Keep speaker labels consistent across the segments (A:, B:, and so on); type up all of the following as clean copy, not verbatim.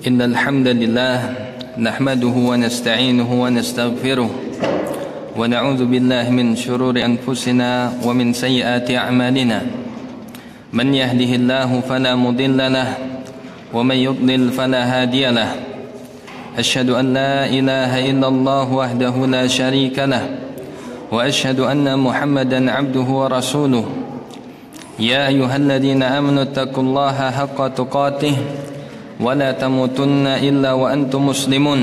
A: إن الحمد لله نحمده ونستعينه ونستغفره ونعوذ بالله من شرور أنفسنا ومن سيئات أعمالنا من يهده الله فلا مضل له ومن يضلل فلا هادي له أشهد أن لا إله إلا الله وحده لا شريك له وأشهد أن محمدا عبده ورسوله يا أيها الذين آمنوا اتقوا الله حق تقاته ولا تموتن إلا وأنتم مسلمون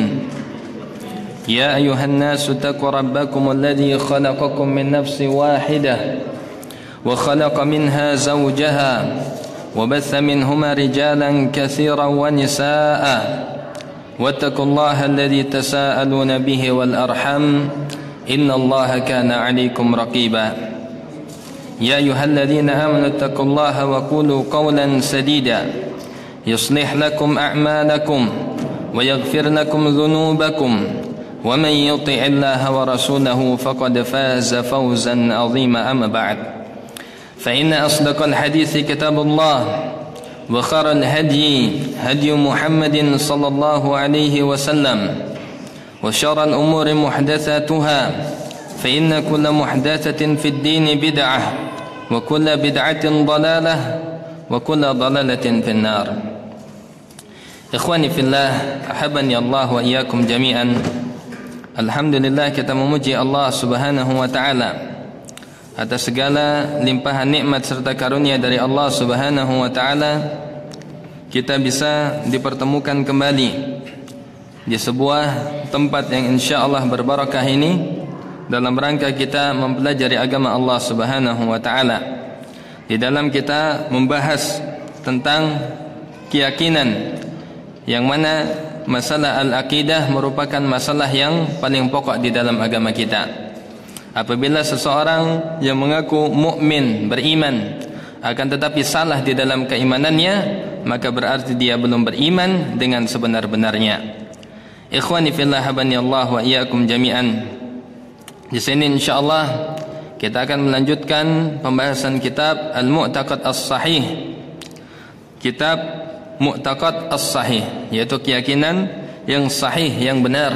A: يا أيها الناس اتقوا ربكم الذي خلقكم من نفس واحدة وخلق منها زوجها وبث منهما رجالا كثيرا ونساء واتقوا الله الذي تساءلون به والأرحم إن الله كان عليكم رقيبا يا أيها الذين آمنوا اتقوا الله وقولوا قولا سديدا يصلح لكم أعمالكم ويغفر لكم ذنوبكم ومن يطع الله ورسوله فقد فاز فوزا عظيما أما بعد فإن أصدق الحديث كتاب الله وخير الهدي هدي محمد صلى الله عليه وسلم وشر الأمور محدثاتها فإن كل محدثة في الدين بدعة وكل بدعة ضلالة وكل ضلالة في النار. Ikhwani fillah, ahabani Allah wa iyyakum jami'an. Alhamdulillah, kita memuji Allah Subhanahu wa taala atas segala limpahan nikmat serta karunia dari Allah Subhanahu wa taala. Kita bisa dipertemukan kembali di sebuah tempat yang insyaallah berbarakah ini dalam rangka kita mempelajari agama Allah Subhanahu wa taala. Di dalam kita membahas tentang keyakinan, yang mana masalah al-aqidah merupakan masalah yang paling pokok di dalam agama kita. Apabila seseorang yang mengaku mukmin, beriman, akan tetapi salah di dalam keimanannya, maka berarti dia belum beriman dengan sebenar-benarnya. Ikhwani fillah, habani Allah wa iyyakum jami'an. Di sini insyaallah kita akan melanjutkan pembahasan kitab Al-Mu'taqad As-Sahih. Kitab Mu'taqad As-Sahih, yaitu keyakinan yang sahih, yang benar.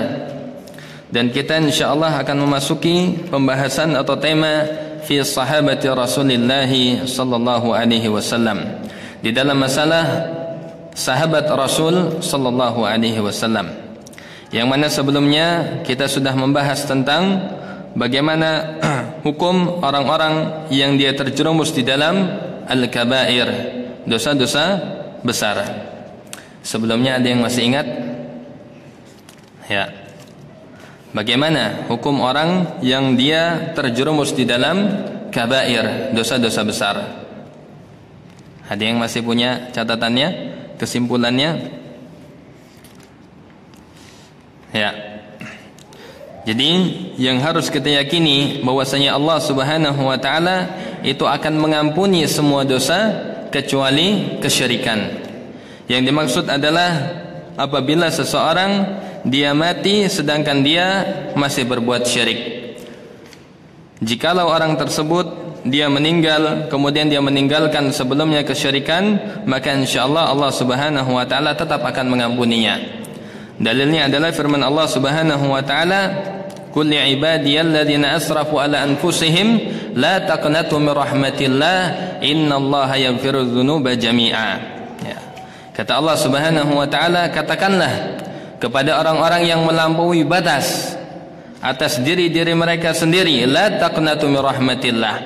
A: Dan kita insyaallah akan memasuki pembahasan atau tema fi sahabati Rasulillah sallallahu alaihi wasallam, di dalam masalah sahabat Rasul sallallahu alaihi wasallam, yang mana sebelumnya kita sudah membahas tentang bagaimana hukum orang-orang yang dia terjerumus di dalam al-kabair, dosa-dosa besar. Sebelumnya ada yang masih ingat? Ya. Bagaimana hukum orang yang dia terjerumus di dalam kabair, dosa-dosa besar? Ada yang masih punya catatannya, kesimpulannya? Ya. Jadi yang harus kita yakini bahwasanya Allah Subhanahu wa taala itu akan mengampuni semua dosa kecuali kesyirikan. Yang dimaksud adalah apabila seseorang dia mati sedangkan dia masih berbuat syirik. Jikalau orang tersebut dia meninggal kemudian dia meninggalkan sebelumnya kesyirikan, maka insyaallah Allah Subhanahu wa taala tetap akan mengampuninya. Dalilnya adalah firman Allah Subhanahu wa taala, "Qul li ibadiyalladzina asrafu ala anfusihim la taqnatu min rahmatillah innallaha yaghfiru dzunuba jami'a." Ya. Kata Allah Subhanahu wa taala, katakanlah kepada orang-orang yang melampaui batas atas diri-diri mereka sendiri, la taqnatu min rahmatillah.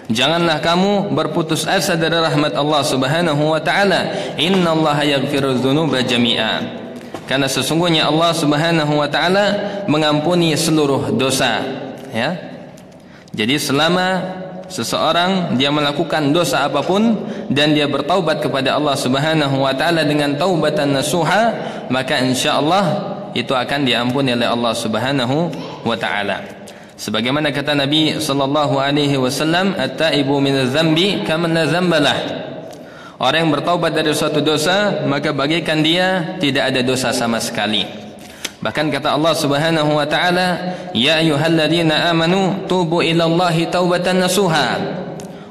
A: Janganlah kamu berputus asa dari rahmat Allah Subhanahu wa taala. Innallaha yaghfiru dzunuba jami'a. Karena sesungguhnya Allah Subhanahu wa taala mengampuni seluruh dosa, ya. Jadi selama seseorang dia melakukan dosa apapun dan dia bertaubat kepada Allah Subhanahu wa taala dengan taubatan nasuha, maka insyaallah itu akan diampuni oleh Allah Subhanahu wa taala. Sebagaimana kata Nabi sallallahu alaihi wasallam, at-taibu minadz-dzambi kaman la dzambalah. Orang yang bertaubat dari suatu dosa, maka bagikan dia tidak ada dosa sama sekali. Bahkan kata Allah Subhanahu wa taala, ya ayyuhalladzina amanu tubu ilallahi taubatan nasuha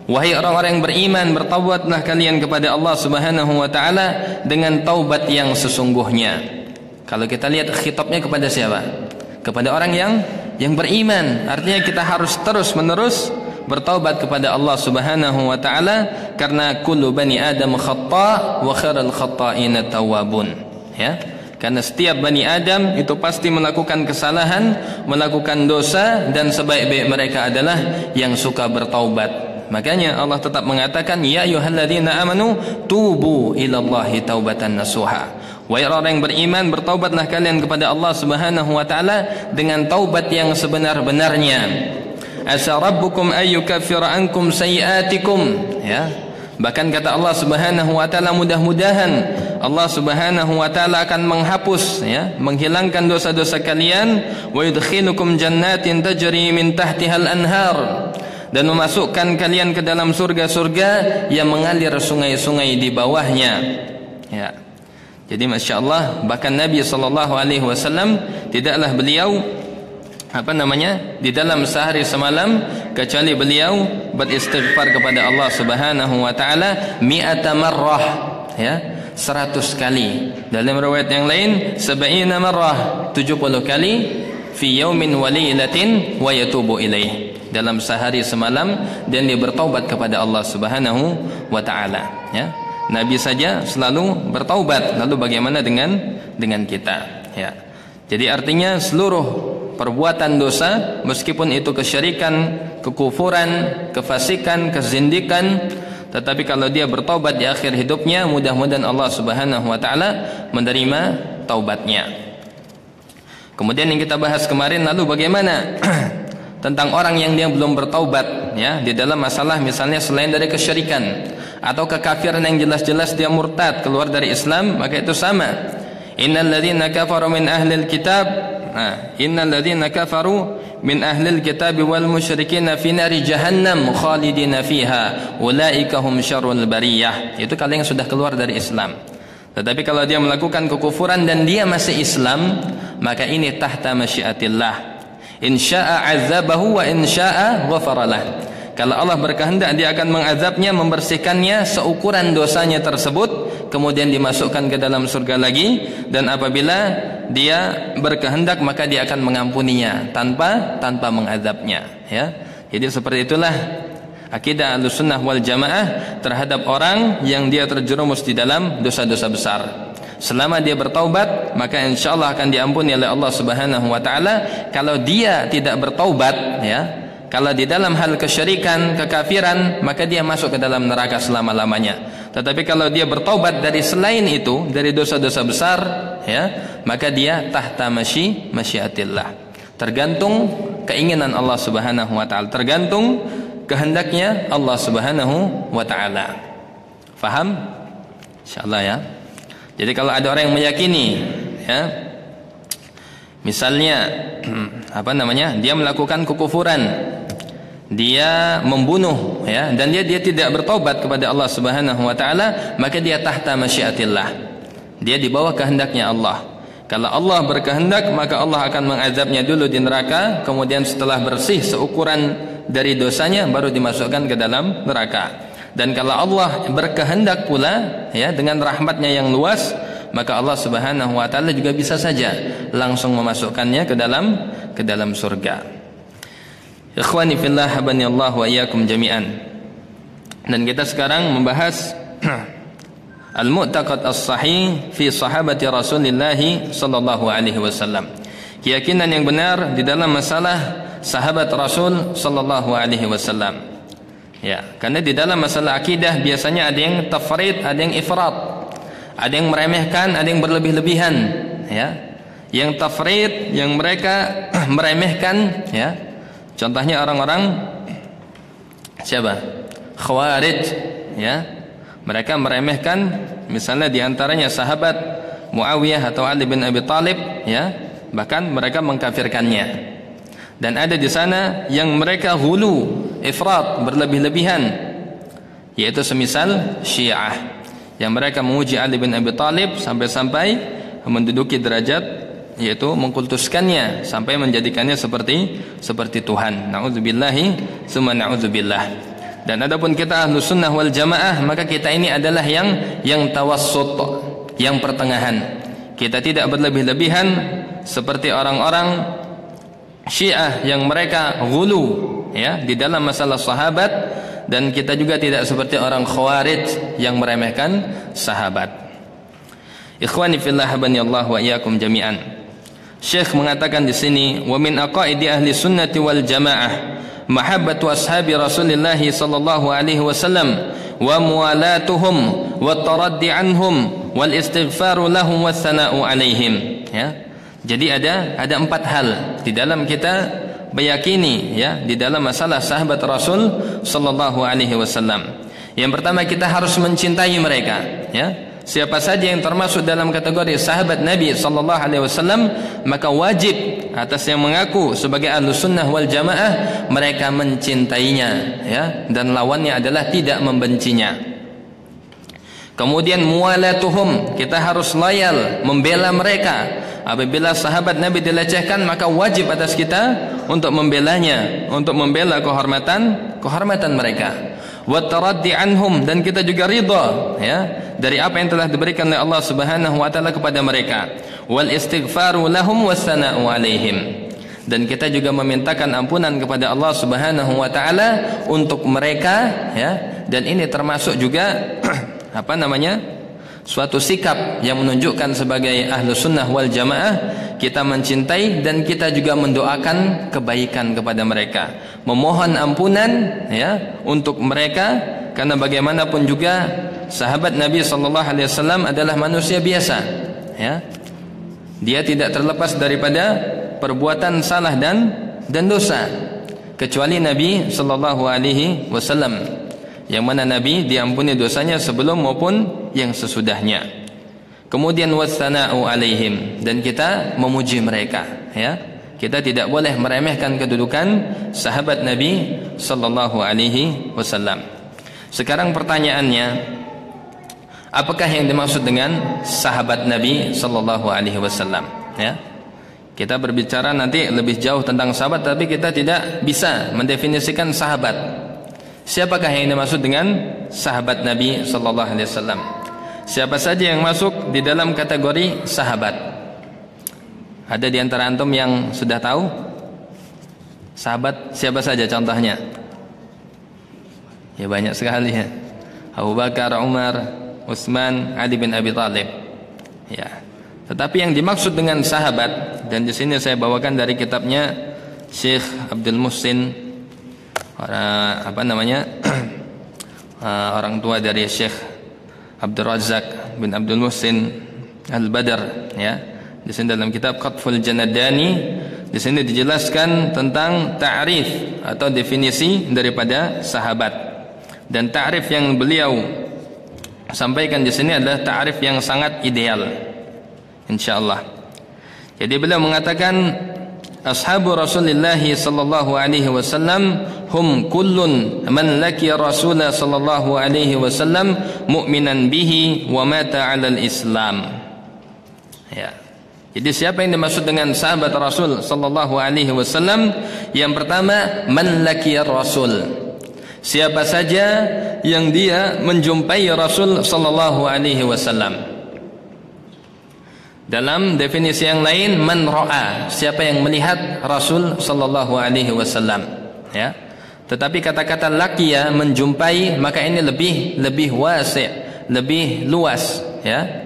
A: Wahai orang-orang yang beriman, bertaubatlah kalian kepada Allah Subhanahu wa taala dengan taubat yang sesungguhnya. Kalau kita lihat khitabnya kepada siapa? Kepada orang yang beriman. Artinya kita harus terus-menerus bertaubat kepada Allah Subhanahu wa taala, karena kullu bani Adam khata' wa khairul khata'ina tawwabun. Ya. Karena setiap bani Adam itu pasti melakukan kesalahan, melakukan dosa, dan sebaik-baik mereka adalah yang suka bertaubat. Makanya Allah tetap mengatakan, ya ayyuhalladzina amanu tubu ilallahi taubatan nasuha. Wahai orang yang beriman, bertaubatlah kalian kepada Allah Subhanahu wa taala dengan taubat yang sebenar-benarnya. Asa rabbukum ayyukaffira ankum sayiatikum, ya. Bahkan kata Allah Subhanahu wa taala, mudah-mudahan Allah Subhanahu wa taala akan menghapus, ya, menghilangkan dosa-dosa kalian, wa yudkhilukum jannatin tajri min tahtihal anhar, dan memasukkan kalian ke dalam surga-surga yang mengalir sungai-sungai di bawahnya. Ya. Jadi Masya Allah, bahkan Nabi SAW tidaklah beliau di dalam sehari semalam kecuali beliau beristighfar kepada Allah Subhanahu wa taala mi'ata marrah, ya, 100 kali. Dalam riwayat yang lain 70 marrah, 70 kali, fi yaumin wa lailatin wa yatubu ilaih, dalam sehari semalam, dan dia bertaubat kepada Allah Subhanahu wa taala, ya. Nabi saja selalu bertaubat, lalu bagaimana dengan kita, ya. Jadi artinya seluruh perbuatan dosa, meskipun itu kesyirikan, kekufuran, kefasikan, kezindikan, tetapi kalau dia bertaubat di akhir hidupnya, mudah-mudahan Allah Subhanahu wa taala menerima taubatnya. Kemudian yang kita bahas kemarin, lalu bagaimana tentang orang yang dia belum bertaubat, ya, di dalam masalah misalnya selain dari kesyirikan atau kekafiran yang jelas-jelas dia murtad, keluar dari Islam, maka itu sama. Innal ladzina kafaru min ahlil kitab, innal ladzina kafaru min ahlil kitab wal musyrikin fi nari jahannam khalidina fiha ulaika hum syarrul bariyah. Itu kalau yang sudah keluar dari Islam. Tetapi kalau dia melakukan kekufuran dan dia masih Islam, maka ini tahta masyiatillah. In syaa'a 'adzabahu wa in syaa'a ghafara lah. Kalau Allah berkehendak, dia akan mengazabnya, membersihkannya seukuran dosanya tersebut, kemudian dimasukkan ke dalam surga lagi. Dan apabila dia berkehendak, maka dia akan mengampuninya tanpa mengazabnya, ya. Jadi seperti itulah akidah Ahlussunnah wal Jamaah terhadap orang yang dia terjerumus di dalam dosa-dosa besar. Selama dia bertaubat, maka insyaallah akan diampuni oleh Allah Subhanahu wa taala. Kalau dia tidak bertaubat, ya, kalau di dalam hal kesyirikan, kekafiran, maka dia masuk ke dalam neraka selama-lamanya. Tetapi kalau dia bertaubat dari selain itu, dari dosa-dosa besar, ya, maka dia tahta masyiatillah. Tergantung keinginan Allah Subhanahu wa taala, tergantung kehendaknya Allah Subhanahu wa taala. Faham? Insyaallah, ya. Jadi kalau ada orang yang meyakini, ya, misalnya dia melakukan kekufuran, dia membunuh, ya, dan dia tidak bertobat kepada Allah Subhanahu wa taala, maka dia tahta masyiatillah. Dia di bawah kehendaknya Allah. Kalau Allah berkehendak, maka Allah akan mengazabnya dulu di neraka, kemudian setelah bersih seukuran dari dosanya baru dimasukkan ke dalam neraka. Dan kalau Allah berkehendak pula, ya, dengan rahmatnya yang luas, maka Allah Subhanahu wa taala juga bisa saja langsung memasukkannya ke dalam surga. Ikhwani fillah, habani Allah wa iyyakum jami'an. Dan kita sekarang membahas al-mu'taqad as-sahih fi sahabati Rasulillah sallallahu alaihi wasallam. Keyakinan yang benar di dalam masalah sahabat Rasul sallallahu alaihi wasallam. Ya, karena di dalam masalah akidah biasanya ada yang tafrid, ada yang ifrat. Ada yang meremehkan, ada yang berlebih-lebihan, ya. Yang tafrid, yang mereka meremehkan, ya. Contohnya orang-orang siapa? Khawarij, ya. Mereka meremehkan, misalnya diantaranya sahabat Muawiyah atau Ali bin Abi Thalib, ya. Bahkan mereka mengkafirkannya. Dan ada di sana yang mereka hulu, ifrat, berlebih-lebihan, yaitu semisal Syiah, yang mereka memuji Ali bin Abi Thalib sampai-sampai menduduki derajat, yaitu mengkultuskannya sampai menjadikannya seperti Tuhan. Na'udzubillahi summa na'udzubillah. Dan adapun kita Ahlus Sunnah wal Jamaah, maka kita ini adalah yang tawassut, yang pertengahan. Kita tidak berlebih-lebihan seperti orang-orang Syiah yang mereka ghulu ya di dalam masalah sahabat, dan kita juga tidak seperti orang Khawarij yang meremehkan sahabat. Ikhwani fillah habanillah wa iyyakum jami'an. Syekh mengatakan di sini, wa min aqaidi ahli sunnati wal jamaah mahabbatu ashabi Rasulillah sallallahu alaihi wasallam wa muwalatuhum wa taraddi anhum wal istighfaru lahum was sana'u alaihim. Ya. Jadi ada 4 hal di dalam kita meyakini ya di dalam masalah sahabat Rasul sallallahu alaihi wasallam. Yang pertama, kita harus mencintai mereka ya. Siapa saja yang termasuk dalam kategori sahabat Nabi sallallahu alaihi wasallam, maka wajib atas yang mengaku sebagai Ahlus Sunnah wal Jamaah mereka mencintainya ya, dan lawannya adalah tidak membencinya. Kemudian muwalatuhum, kita harus loyal membela mereka. Apabila sahabat Nabi dilecehkan, maka wajib atas kita untuk membelanya, untuk membela kehormatan mereka. Wa taraddi anhum, dan kita juga ridha ya dari apa yang telah diberikan oleh Allah Subhanahu wa taala kepada mereka. Wal istighfaru lahum was sana'u alaihim, dan kita juga memintakan ampunan kepada Allah Subhanahu wa taala untuk mereka ya, dan ini termasuk juga suatu sikap yang menunjukkan sebagai Ahlus Sunnah wal Jamaah, kita mencintai dan kita juga mendoakan kebaikan kepada mereka, memohon ampunan ya untuk mereka, karena bagaimanapun juga sahabat Nabi sallallahu alaihi wasallam adalah manusia biasa ya. Dia tidak terlepas daripada perbuatan salah dan dosa, kecuali Nabi sallallahu alaihi wasallam, yang mana Nabi diampuni dosanya sebelum maupun yang sesudahnya. Kemudian wassana'u alaihim, dan kita memuji mereka ya. Kita tidak boleh meremehkan kedudukan sahabat Nabi sallallahu alaihi wasallam. Sekarang pertanyaannya, apakah yang dimaksud dengan sahabat Nabi sallallahu alaihi wasallam ya? Kita berbicara nanti lebih jauh tentang sahabat, tapi kita tidak bisa mendefinisikan sahabat. Siapakah yang dimaksud dengan sahabat Nabi sallallahu alaihi wasallam? Siapa saja yang masuk di dalam kategori sahabat? Ada di antara antum yang sudah tahu? Sahabat siapa saja contohnya? Ya banyak sekali ya. Abu Bakar, Umar, Utsman, Ali bin Abi Thalib. Ya. Tetapi yang dimaksud dengan sahabat, dan di sini saya bawakan dari kitabnya Syekh Abdul Muhsin, orang tua dari Syekh Abdul Razak bin Abdul Muhsin Al-Badr ya. Di sini dalam kitab Qatful Janadani, di sini dijelaskan tentang ta'rif atau definisi daripada sahabat. Dan ta'rif yang beliau sampaikan di sini adalah ta'rif yang sangat ideal, insyaallah. Jadi beliau mengatakan ashabu Rasulillah sallallahu alaihi wasallam hum kullun man laki Rasulullah sallallahu alaihi wasallam mu'minan bihi wa mata 'alal Islam. Ya. Jadi siapa yang dimaksud dengan sahabat Rasul sallallahu alaihi wasallam? Yang pertama, man laki Rasul. Siapa saja yang dia menjumpai Rasul sallallahu alaihi wasallam. Dalam definisi yang lain, man ra'a, siapa yang melihat Rasul sallallahu alaihi wasallam ya. Tetapi kata-kata laqiya, menjumpai, maka ini lebih wasi', lebih luas ya.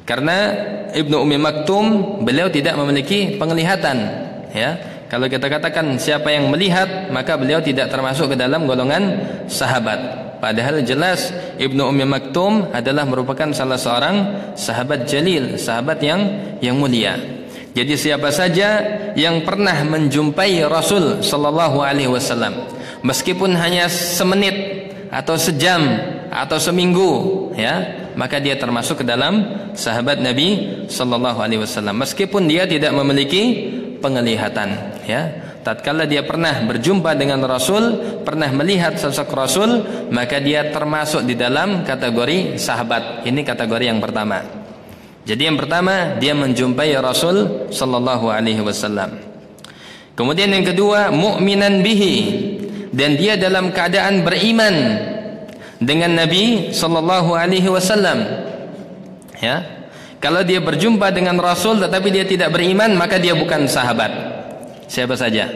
A: Karena Ibnu Ummi Maktum beliau tidak memiliki penglihatan ya. Kalau kita katakan siapa yang melihat, maka beliau tidak termasuk ke dalam golongan sahabat. Padahal jelas Ibnu Ummi Maktum adalah merupakan salah seorang sahabat jalil, sahabat yang mulia. Jadi siapa saja yang pernah menjumpai Rasul sallallahu alaihi wasallam, meskipun hanya semenit atau sejam atau seminggu ya, maka dia termasuk ke dalam sahabat Nabi sallallahu alaihi wasallam, meskipun dia tidak memiliki penglihatan ya. Tatkala dia pernah berjumpa dengan Rasul, pernah melihat sosok Rasul, maka dia termasuk di dalam kategori sahabat. Ini kategori yang pertama. Jadi yang pertama, dia menjumpai Rasul sallallahu alaihi wasallam. Kemudian yang kedua, mu'minan bihi, dan dia dalam keadaan beriman dengan Nabi sallallahu alaihi wasallam. Ya. Kalau dia berjumpa dengan Rasul tetapi dia tidak beriman, maka dia bukan sahabat. Siapa saja?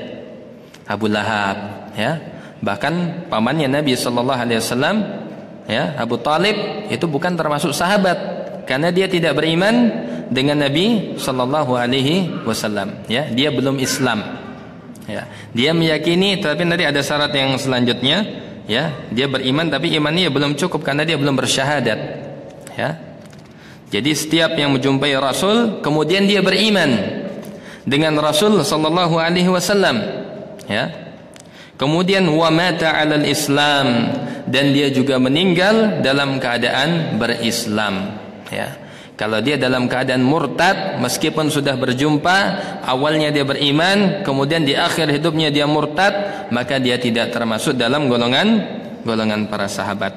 A: Abu Lahab, ya. Bahkan pamannya Nabi sallallahu alaihi wasallam, ya, Abu Talib itu bukan termasuk sahabat karena dia tidak beriman dengan Nabi sallallahu alaihi wasallam, ya. Dia belum Islam. Ya, dia meyakini, tapi nanti ada syarat yang selanjutnya, ya. Dia beriman tapi imannya belum cukup karena dia belum bersyahadat, ya. Jadi setiap yang menjumpai Rasul kemudian dia beriman dengan Rasul sallallahu alaihi wasallam, ya. Kemudian wa mata 'alal Islam, dan dia juga meninggal dalam keadaan berislam, ya. Kalau dia dalam keadaan murtad, meskipun sudah berjumpa, awalnya dia beriman, kemudian di akhir hidupnya dia murtad, maka dia tidak termasuk dalam golongan para sahabat.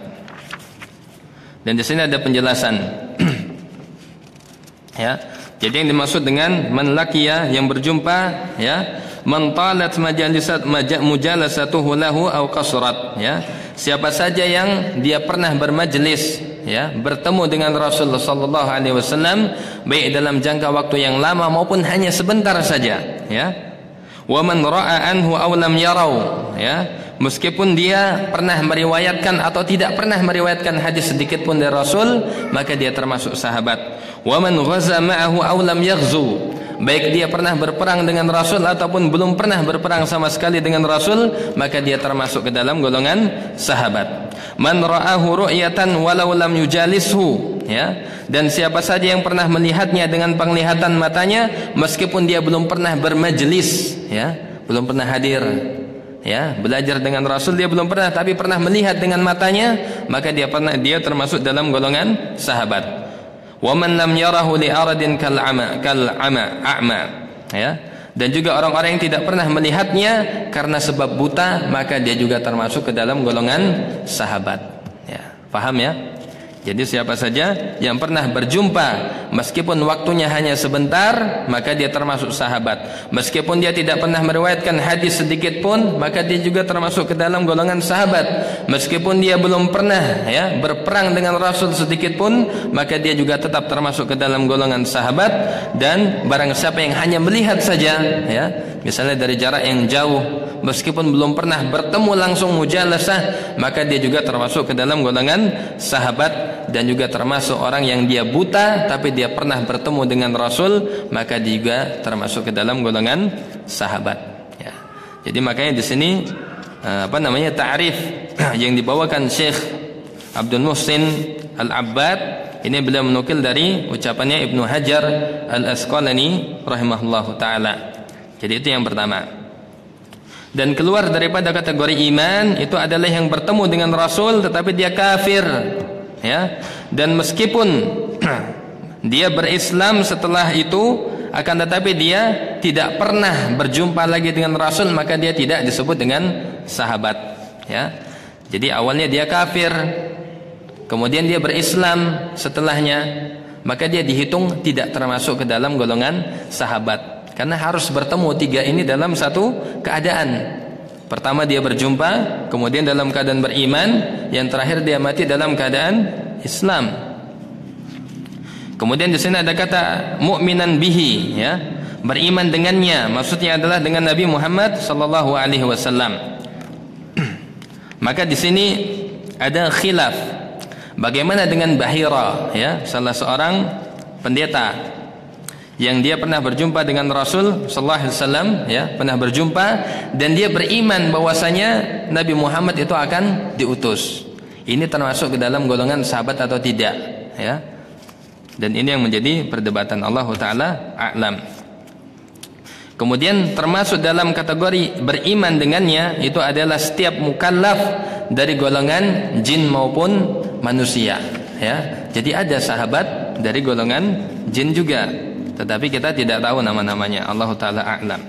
A: Dan di sini ada penjelasan. Ya. Jadi yang dimaksud dengan man laqiya, yang berjumpa, ya, man talat mujalasatuhu lahu aw qasrat, ya. Siapa saja yang dia pernah bermajlis, ya, bertemu dengan Rasulullah sallallahu alaihi wasallam baik dalam jangka waktu yang lama maupun hanya sebentar saja, ya. Wa man ra'a anhu aw lam yarau, ya, meskipun dia pernah meriwayatkan atau tidak pernah meriwayatkan hadis sedikit pun dari Rasul, maka dia termasuk sahabat. Wa man ghaza ma'ahu aw lam yaghzu, baik dia pernah berperang dengan Rasul ataupun belum pernah berperang sama sekali dengan Rasul, maka dia termasuk ke dalam golongan sahabat. Man ra'ahu ru'yatan walau lam yujalishu, ya. Dan siapa saja yang pernah melihatnya dengan penglihatan matanya meskipun dia belum pernah bermajlis, ya, belum pernah hadir, ya, belajar dengan Rasul dia belum pernah, tapi pernah melihat dengan matanya, maka dia termasuk dalam golongan sahabat. Wa man lam yarahu li aradin kal a'ma, ya. Dan juga orang-orang yang tidak pernah melihatnya karena sebab buta, maka dia juga termasuk ke dalam golongan sahabat, ya. Paham, ya? Jadi siapa saja yang pernah berjumpa meskipun waktunya hanya sebentar, maka dia termasuk sahabat. Meskipun dia tidak pernah meriwayatkan hadis sedikit pun, maka dia juga termasuk ke dalam golongan sahabat. Meskipun dia belum pernah, ya, berperang dengan Rasul sedikit pun, maka dia juga tetap termasuk ke dalam golongan sahabat. Dan barang siapa yang hanya melihat saja, ya, misalnya dari jarak yang jauh, meskipun belum pernah bertemu langsung mujalasah, maka dia juga termasuk ke dalam golongan sahabat. Dan juga termasuk orang yang dia buta tapi dia pernah bertemu dengan Rasul, maka dia juga termasuk ke dalam golongan sahabat, ya. Jadi makanya di sini ta'rif yang dibawakan Syekh Abdul Muhsin Al-Abbad ini beliau menukil dari ucapannya Ibnu Hajar Al-Asqalani rahimahullahu taala. Jadi itu yang pertama. Dan keluar daripada kategori iman itu adalah yang bertemu dengan Rasul tetapi dia kafir, ya. Dan meskipun dia berislam setelah itu, akan tetapi dia tidak pernah berjumpa lagi dengan Rasul, maka dia tidak disebut dengan sahabat, ya. Jadi awalnya dia kafir, kemudian dia berislam setelahnya, maka dia dihitung tidak termasuk ke dalam golongan sahabat. Karena harus bertemu tiga ini dalam satu keadaan. Pertama dia berjumpa, kemudian dalam keadaan beriman, yang terakhir dia mati dalam keadaan Islam. Kemudian di sini ada kata mu'minan bihi, ya, beriman dengannya, maksudnya adalah dengan Nabi Muhammad sallallahu alaihi wasallam. Maka di sini ada khilaf. Bagaimana dengan Bahira, ya, salah seorang pendeta yang dia pernah berjumpa dengan Rasul sallallahu alaihi wasallam, ya, pernah berjumpa dan dia beriman bahwasanya Nabi Muhammad itu akan diutus. Ini termasuk ke dalam golongan sahabat atau tidak, ya? Dan ini yang menjadi perdebatan, Allah taala a'lam. Kemudian termasuk dalam kategori beriman dengannya itu adalah setiap mukallaf dari golongan jin maupun manusia, ya. Jadi ada sahabat dari golongan jin juga, tetapi kita tidak tahu nama-namanya, Allah taala a'lam,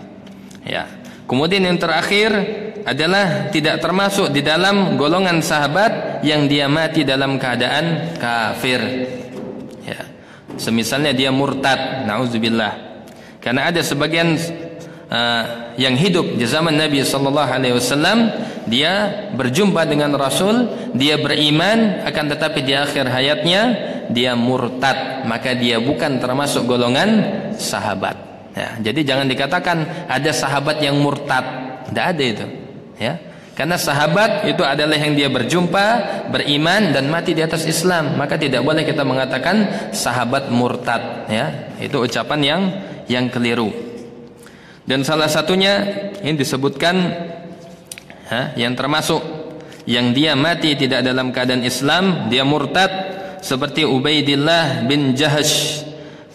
A: ya. Kemudian yang terakhir adalah tidak termasuk di dalam golongan sahabat yang dia mati dalam keadaan kafir, ya. Semisalnya dia murtad, nauzubillah. Karena ada sebagian yang hidup di zaman Nabi sallallahu alaihi wasallam, dia berjumpa dengan Rasul, dia beriman, akan tetapi di akhir hayatnya dia murtad, maka dia bukan termasuk golongan sahabat. Ya, jadi jangan dikatakan ada sahabat yang murtad, tidak ada itu. Ya, karena sahabat itu adalah yang dia berjumpa, beriman dan mati di atas Islam, maka tidak boleh kita mengatakan sahabat murtad. Ya, itu ucapan yang keliru. Dan salah satunya ini disebutkan yang termasuk yang dia mati tidak dalam keadaan Islam, dia murtad, seperti Ubaidillah bin Jahash.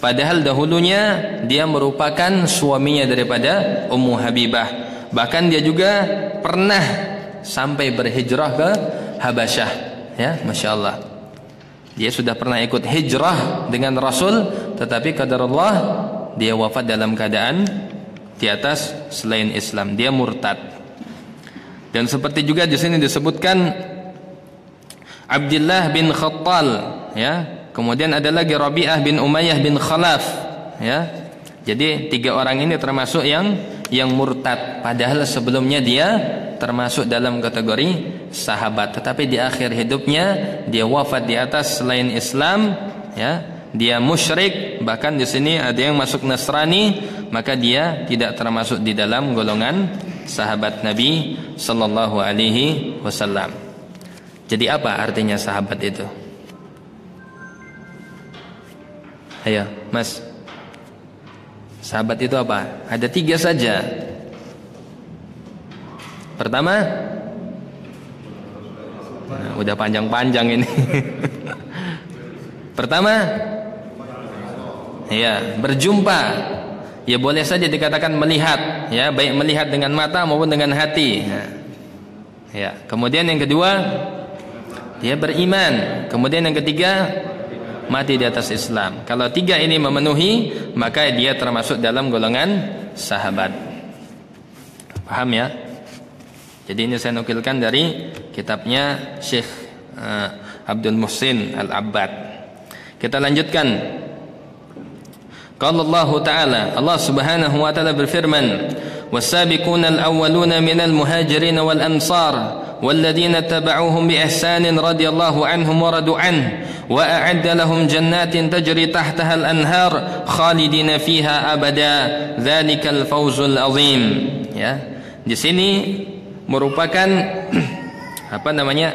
A: Padahal dahulunya dia merupakan suaminya daripada Ummu Habibah. Bahkan dia juga pernah sampai berhijrah ke Habasyah. Ya, Masya Allah. Dia sudah pernah ikut hijrah dengan Rasul, tetapi qadarullah dia wafat dalam keadaan di atas selain Islam, dia murtad. Dan seperti juga di sini disebutkan Abdullah bin Khattal, ya. Kemudian ada lagi Rabi'ah bin Umayyah bin Khalaf, ya. Jadi 3 orang ini termasuk yang murtad, padahal sebelumnya dia termasuk dalam kategori sahabat, tetapi di akhir hidupnya dia wafat di atas selain Islam, ya. Dia musyrik, bahkan di sini ada yang masuk Nasrani, maka dia tidak termasuk di dalam golongan sahabat Nabi sallallahu alaihi wasallam. Jadi apa artinya sahabat itu? Ayo, Mas. Sahabat itu apa? Ada 3 saja. Pertama, udah panjang-panjang ini. Pertama, ya, berjumpa. Ya, boleh saja dikatakan melihat, ya, baik melihat dengan mata maupun dengan hati. Ya, kemudian yang kedua, dia beriman. Kemudian yang ketiga, mati di atas Islam. Kalau 3 ini memenuhi, maka dia termasuk dalam golongan sahabat. Paham ya? Jadi ini saya nukilkan dari kitabnya Syekh Abdul Muhsin Al-Abbad. Kita lanjutkan. Qala Allah Ta'ala, Allah Subhanahu wa taala berfirman, "Was-sabiquna al-awwaluna minal muhajirin wal ansar walladzina tabauhum bi ihsanin radhiyallahu anhum wa radu an wa a'adda lahum jannatin tajri tahtaha al-anhar khalidina fiha abada dzalikal fawzul azim." Ya. Di sini merupakan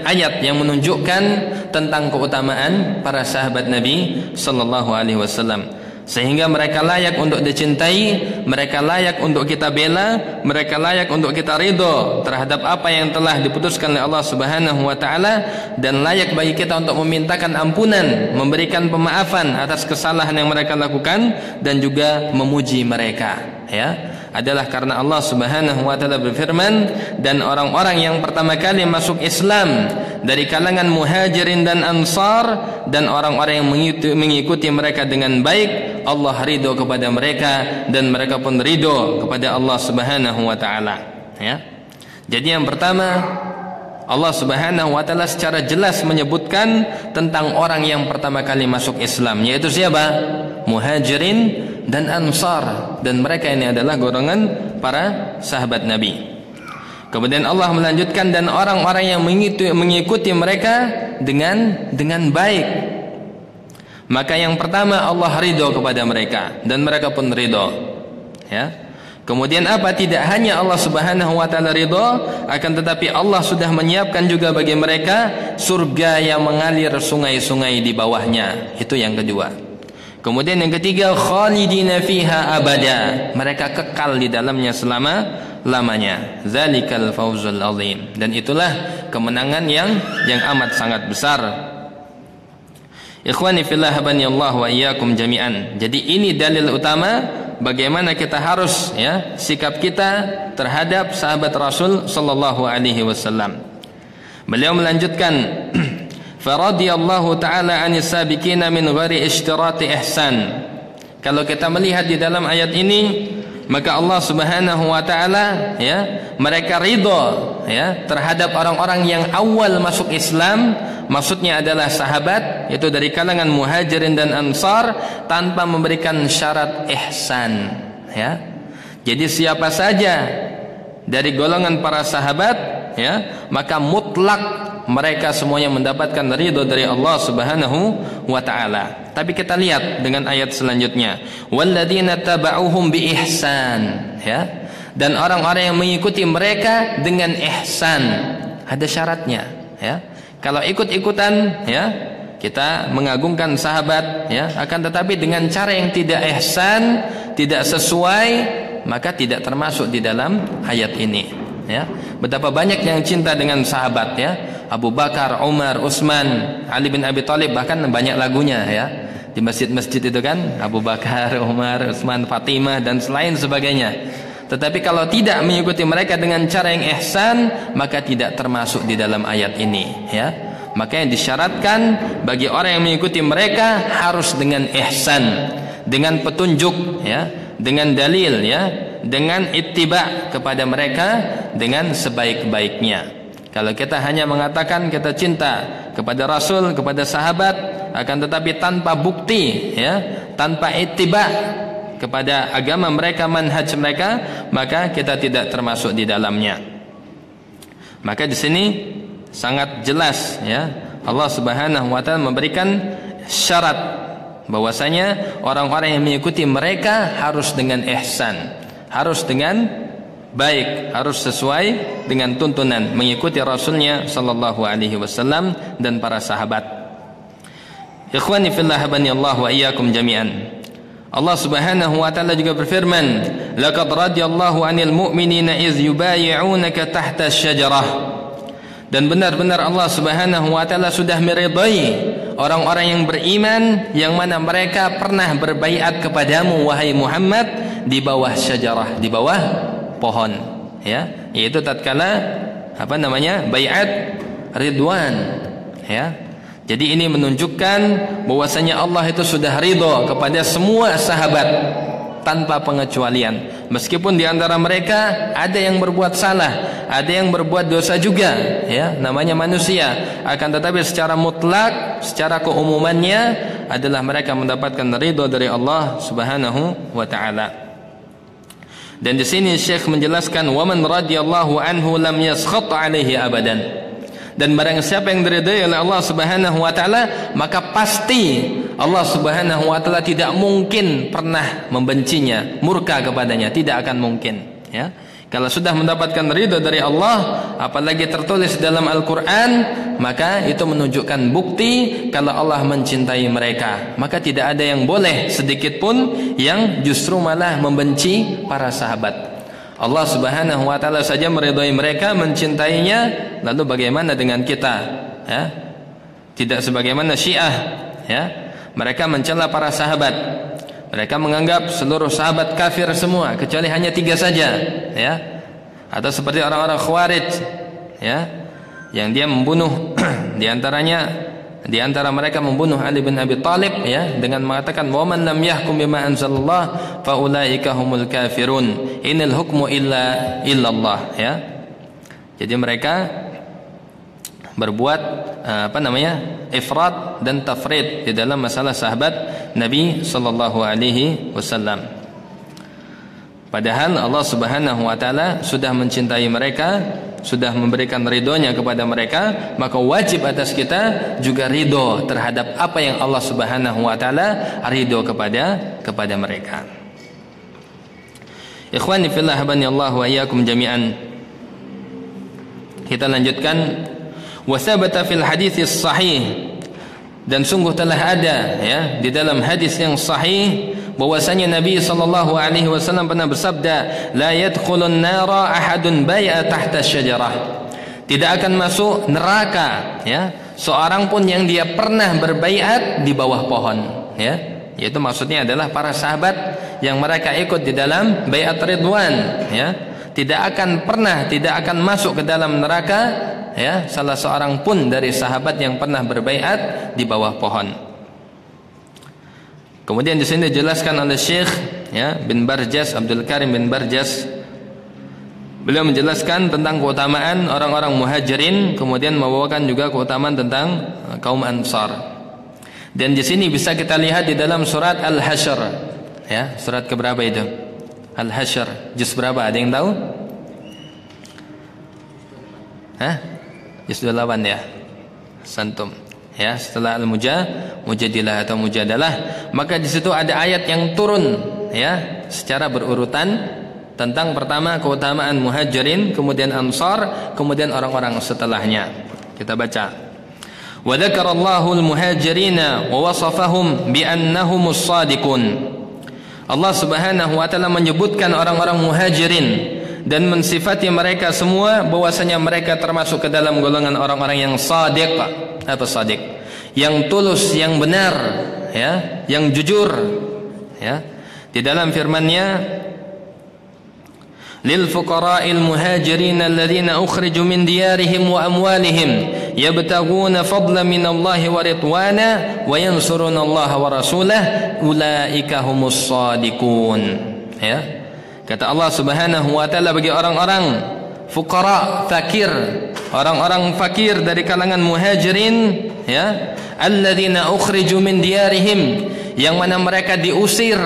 A: ayat yang menunjukkan tentang keutamaan para sahabat Nabi sallallahu alaihi wasallam, sehingga mereka layak untuk dicintai, mereka layak untuk kita bela, mereka layak untuk kita ridho terhadap apa yang telah diputuskan oleh Allah Subhanahu wa taala, dan layak bagi kita untuk memintakan ampunan, memberikan pemaafan atas kesalahan yang mereka lakukan, dan juga memuji mereka, ya. Adalah karena Allah Subhanahu wa taala berfirman, dan orang-orang yang pertama kali masuk Islam dari kalangan muhajirin dan ansar, dan orang-orang yang mengikuti mereka dengan baik, Allah ridho kepada mereka dan mereka pun ridho kepada Allah Subhanahu wa taala, ya. Jadi yang pertama, Allah Subhanahu wa taala secara jelas menyebutkan tentang orang yang pertama kali masuk Islam, yaitu siapa? Muhajirin dan ansar, dan mereka ini adalah golongan para sahabat Nabi. Kemudian Allah melanjutkan, dan orang-orang yang mengikuti mereka dengan baik, maka yang pertama Allah ridho kepada mereka dan mereka pun ridho, ya. Kemudian apa? Tidak hanya Allah Subhanahu wa taala ridho, akan tetapi Allah sudah menyiapkan juga bagi mereka surga yang mengalir sungai-sungai di bawahnya. Itu yang kedua. Kemudian yang ketiga, khalidina fiha abada, mereka kekal di dalamnya selama-lamanya. Zalikal fawzul azim, dan itulah kemenangan yang amat sangat besar. Ikhwani fillah habanillah wa iyyakum jami'an. Jadi ini dalil utama bagaimana kita harus, ya, sikap kita terhadap sahabat Rasul sallallahu alaihi wasallam. Beliau melanjutkan, faradiyallahu ta'ala anis sabiqina min ghairi ishtirati ihsan. Kalau kita melihat di dalam ayat ini, maka Allah Subhanahu wa taala, ya, mereka ridho, ya, terhadap orang-orang yang awal masuk Islam, maksudnya adalah sahabat, yaitu dari kalangan muhajirin dan ansar, tanpa memberikan syarat ihsan, ya. Jadi siapa saja dari golongan para sahabat, ya, maka mutlak mereka semuanya mendapatkan ridho dari Allah Subhanahu wa taala. Tapi kita lihat dengan ayat selanjutnya, walladzina taba'uhum bi ihsan, ya. Dan orang-orang yang mengikuti mereka dengan ihsan. Ada syaratnya, ya. Kalau ikut-ikutan, ya, kita mengagungkan sahabat, ya, akan tetapi dengan cara yang tidak ihsan, tidak sesuai, maka tidak termasuk di dalam ayat ini, ya. Betapa banyak yang cinta dengan sahabat, ya. Abu Bakar, Umar, Utsman, Ali bin Abi Thalib, bahkan banyak lagunya, ya. Di masjid-masjid itu kan Abu Bakar, Umar, Utsman, Fatimah dan selain sebagainya. Tetapi kalau tidak mengikuti mereka dengan cara yang ihsan, maka tidak termasuk di dalam ayat ini, ya. Maka yang disyaratkan bagi orang yang mengikuti mereka harus dengan ihsan, dengan petunjuk, ya, dengan dalil, ya, dengan ittiba kepada mereka dengan sebaik-baiknya. Kalau kita hanya mengatakan kita cinta kepada Rasul, kepada sahabat, akan tetapi tanpa bukti, ya, tanpa ittiba kepada agama mereka, manhaj mereka, maka kita tidak termasuk di dalamnya. Maka di sini sangat jelas, ya, Allah Subhanahu wa taala memberikan syarat bahwasanya orang-orang yang mengikuti mereka harus dengan ihsan, harus dengan baik, harus sesuai dengan tuntunan mengikuti Rasulnya sallallahu alaihi wasallam dan para sahabat. Ikhwani fillah, habani Allah wa iyyakum jami'an. Allah Subhanahu wa taala juga berfirman, laqad radiyallahu 'anil mu'minina iz yubayyi'unaka tahta asy-syajarah. Dan benar-benar Allah Subhanahu wa taala sudah meridai orang-orang yang beriman yang mana mereka pernah berbaiat kepadamu wahai Muhammad di bawah syajarah, di bawah pohon, ya, yaitu tatkala baiat ridwan, ya. Jadi ini menunjukkan bahwasanya Allah itu sudah ridho kepada semua sahabat tanpa pengecualian. Meskipun di antara mereka ada yang berbuat salah, ada yang berbuat dosa juga, ya, namanya manusia. Akan tetapi secara mutlak, secara keumumannya adalah mereka mendapatkan ridho dari Allah Subhanahu wa taala. Dan di sini Syekh menjelaskan, wa man radhiyallahu anhu lam yaskhat alaihi abadan. Dan barang siapa yang diridhai oleh Allah Subhanahu wa taala, maka pasti Allah Subhanahu wa taala tidak mungkin pernah membencinya, murka kepadanya, tidak akan mungkin, ya. Kalau sudah mendapatkan ridha dari Allah, apalagi tertulis dalam Al-Qur'an, maka itu menunjukkan bukti kalau Allah mencintai mereka. Maka tidak ada yang boleh sedikit pun yang justru malah membenci para sahabat. Allah Subhanahu wa taala saja meridhai mereka, mencintainya, lalu bagaimana dengan kita, ya? Tidak sebagaimana Syiah, ya. Mereka mencela para sahabat. Mereka menganggap seluruh sahabat kafir semua kecuali hanya 3 saja, ya. Atau seperti orang-orang Khawarij, ya, yang dia membunuh di antara mereka membunuh Ali bin Abi Thalib, ya, dengan mengatakan wa man lam yahkum bima anzalallah fa ulaika humul kafirun inil hukmu illallah, ya. Jadi mereka berbuat ifrat dan tafrid di dalam masalah sahabat Nabi sallallahu alaihi wasallam. Padahal Allah Subhanahu wa taala sudah mencintai mereka, sudah memberikan ridhonya kepada mereka, maka wajib atas kita juga ridho terhadap apa yang Allah Subhanahu wa taala ridho kepada mereka. Ikhwani fillah, habani Allah wa iyyakum jami'an. Kita lanjutkan, wa thabata fil hadits sahih, dan sungguh telah ada, ya, di dalam hadis yang sahih bahwasanya Nabi sallallahu alaihi wasallam pernah bersabda, la yadkhulun nara ahadun bai'a tahta syajarah. Tidak akan masuk neraka, ya, seorang pun yang dia pernah berbaiat di bawah pohon, ya. Yaitu maksudnya adalah para sahabat yang mereka ikut di dalam baiat ridwan, ya. Tidak akan masuk ke dalam neraka, ya, salah seorang pun dari sahabat yang pernah berbaiat di bawah pohon. Kemudian di sini dijelaskan oleh Syekh, ya, bin Barjas, Abdul Karim bin Barjas. Beliau menjelaskan tentang keutamaan orang-orang Muhajirin, kemudian membawakan juga keutamaan tentang kaum Ansar. Dan di sini bisa kita lihat di dalam surat Al-Hasyr, ya, surat keberapa itu? Al-Hasyr juz berapa? Ada yang tahu? Hah? Juz 28 ya. Santum. Ya, setelah Al-Mujadilah atau Mujadalah, maka di situ ada ayat yang turun ya, secara berurutan tentang pertama keutamaan Muhajirin, kemudian Ansar, kemudian orang-orang setelahnya. Kita baca. Wa dzakarallahu al-muhajirina wa wasafahum bi annahumus shadiqun. Allah Subhanahu wa taala menyebutkan orang-orang Muhajirin dan mensifati mereka semua bahwasanya mereka termasuk ke dalam golongan orang-orang yang shadiq. Apa shadiq? Yang tulus, yang benar, ya, yang jujur, ya. Di dalam firman-Nya, lil fuqara'il muhajirin alladziina ukhriju min diyarihim wa amwalihim yabtaghuna fadlan minallahi wa ridwana wa yansuruna Allah wa rasulahu ulaika humus shadiqun. Ya. Kata Allah Subhanahu wa taala bagi orang-orang fuqara, fakir, orang-orang fakir dari kalangan muhajirin, ya, alladzina ukhriju min diyarihim, yang mana mereka diusir,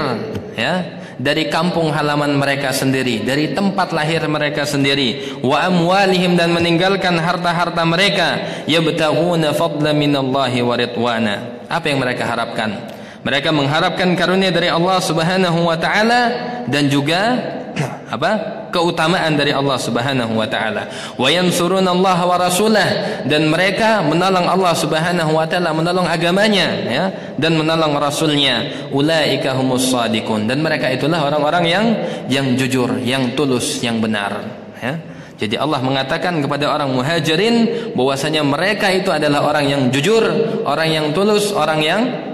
A: ya, dari kampung halaman mereka sendiri, dari tempat lahir mereka sendiri, wa amwalihim, dan meninggalkan harta-harta mereka, yabtaghuna fadlan minallahi wa ridwana. Apa yang mereka harapkan? Mereka mengharapkan karunia dari Allah Subhanahu wa taala dan juga apa? Keutamaan dari Allah Subhanahu wa taala. Wa yansurunallaha wa rasulah, dan mereka menolong Allah Subhanahu wa taala, menolong agamanya, ya, dan menolong rasulnya. Ulaika humus shadiqun, dan mereka itulah orang-orang yang jujur, yang tulus, yang benar, ya. Jadi Allah mengatakan kepada orang Muhajirin bahwasanya mereka itu adalah orang yang jujur, orang yang tulus, orang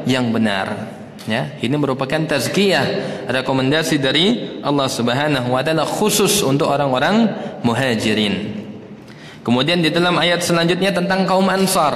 A: yang benar. Ya, ini merupakan tazkiyah, rekomendasi dari Allah Subhanahu wa taala khusus untuk orang-orang Muhajirin. Kemudian di dalam ayat selanjutnya tentang kaum Ansar,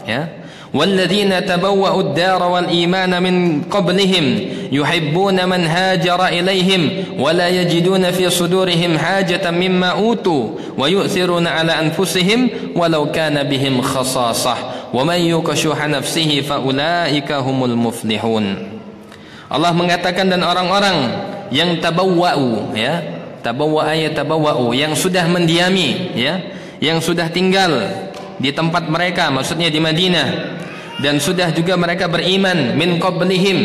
A: ya. وَالَّذِينَ تَبَوَّأُوا الدَّارَ وَالْإِيمَانَ مِنْ قَبْلِهِمْ يُحِبُّونَ مَنْ هَاجَرَ إِلَيْهِمْ وَلَا يَجِدُونَ فِي صُدُورِهِمْ حَاجَةً مِمَّا أُوتُوا وَيُؤْثِرُونَ عَلَى أَنفُسِهِمْ وَلَوْ كَانَ بِهِمْ خَصَاصَةٌ وَمَنْ يُوقَ شُحَّ نَفْسِهِ فَأُولَئِكَ هُمُ الْمُفْلِحُونَ. Allah mengatakan, dan orang-orang yang tabawwa'u, ya, tabawwa'u, yang sudah mendiami, ya, yang sudah tinggal di tempat mereka, maksudnya di Madinah, dan sudah juga mereka beriman min qablihim,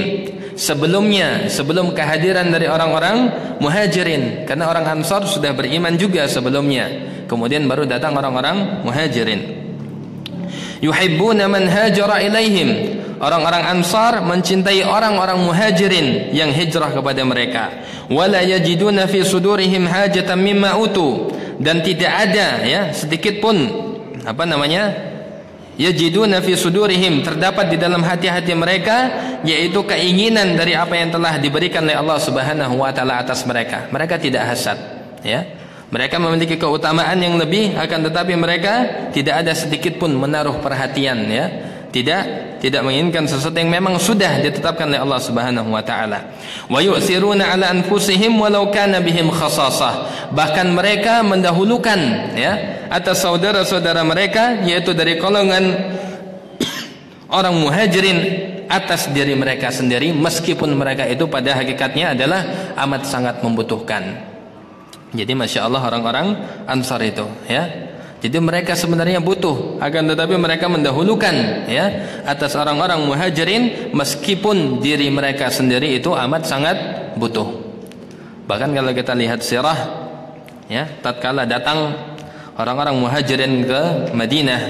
A: sebelumnya, sebelum kehadiran dari orang-orang Muhajirin, karena orang Ansar sudah beriman juga sebelumnya, kemudian baru datang orang-orang Muhajirin. Yuhibbuna man hajara ilaihim, orang-orang Ansar mencintai orang-orang Muhajirin yang hijrah kepada mereka. Wala yajiduna fi sudurihim hajatan mimma utu, dan tidak ada, ya, sedikit pun yajiduna fi sudurihim, terdapat di dalam hati-hati mereka, yaitu keinginan dari apa yang telah diberikan oleh Allah Subhanahu wa taala atas mereka. Mereka tidak hasad, ya. Mereka memiliki keutamaan yang lebih, akan tetapi mereka tidak ada sedikit pun menaruh perhatian, ya. Tidak menginginkan sesuatu yang memang sudah ditetapkan oleh Allah Subhanahu wa taala. Wa yu'thiruna 'ala anfusihim walau kana bihim khasasah. Bahkan mereka mendahulukan, ya, atas saudara-saudara mereka, yaitu dari golongan orang Muhajirin, atas diri mereka sendiri, meskipun mereka itu pada hakikatnya adalah amat sangat membutuhkan. Jadi Masya Allah orang-orang Ansar itu, ya, jadi mereka sebenarnya butuh, akan tetapi mereka mendahulukan, ya, atas orang-orang Muhajirin, meskipun diri mereka sendiri itu amat sangat butuh. Bahkan kalau kita lihat sirah, ya, tatkala datang orang-orang Muhajirin ke Madinah,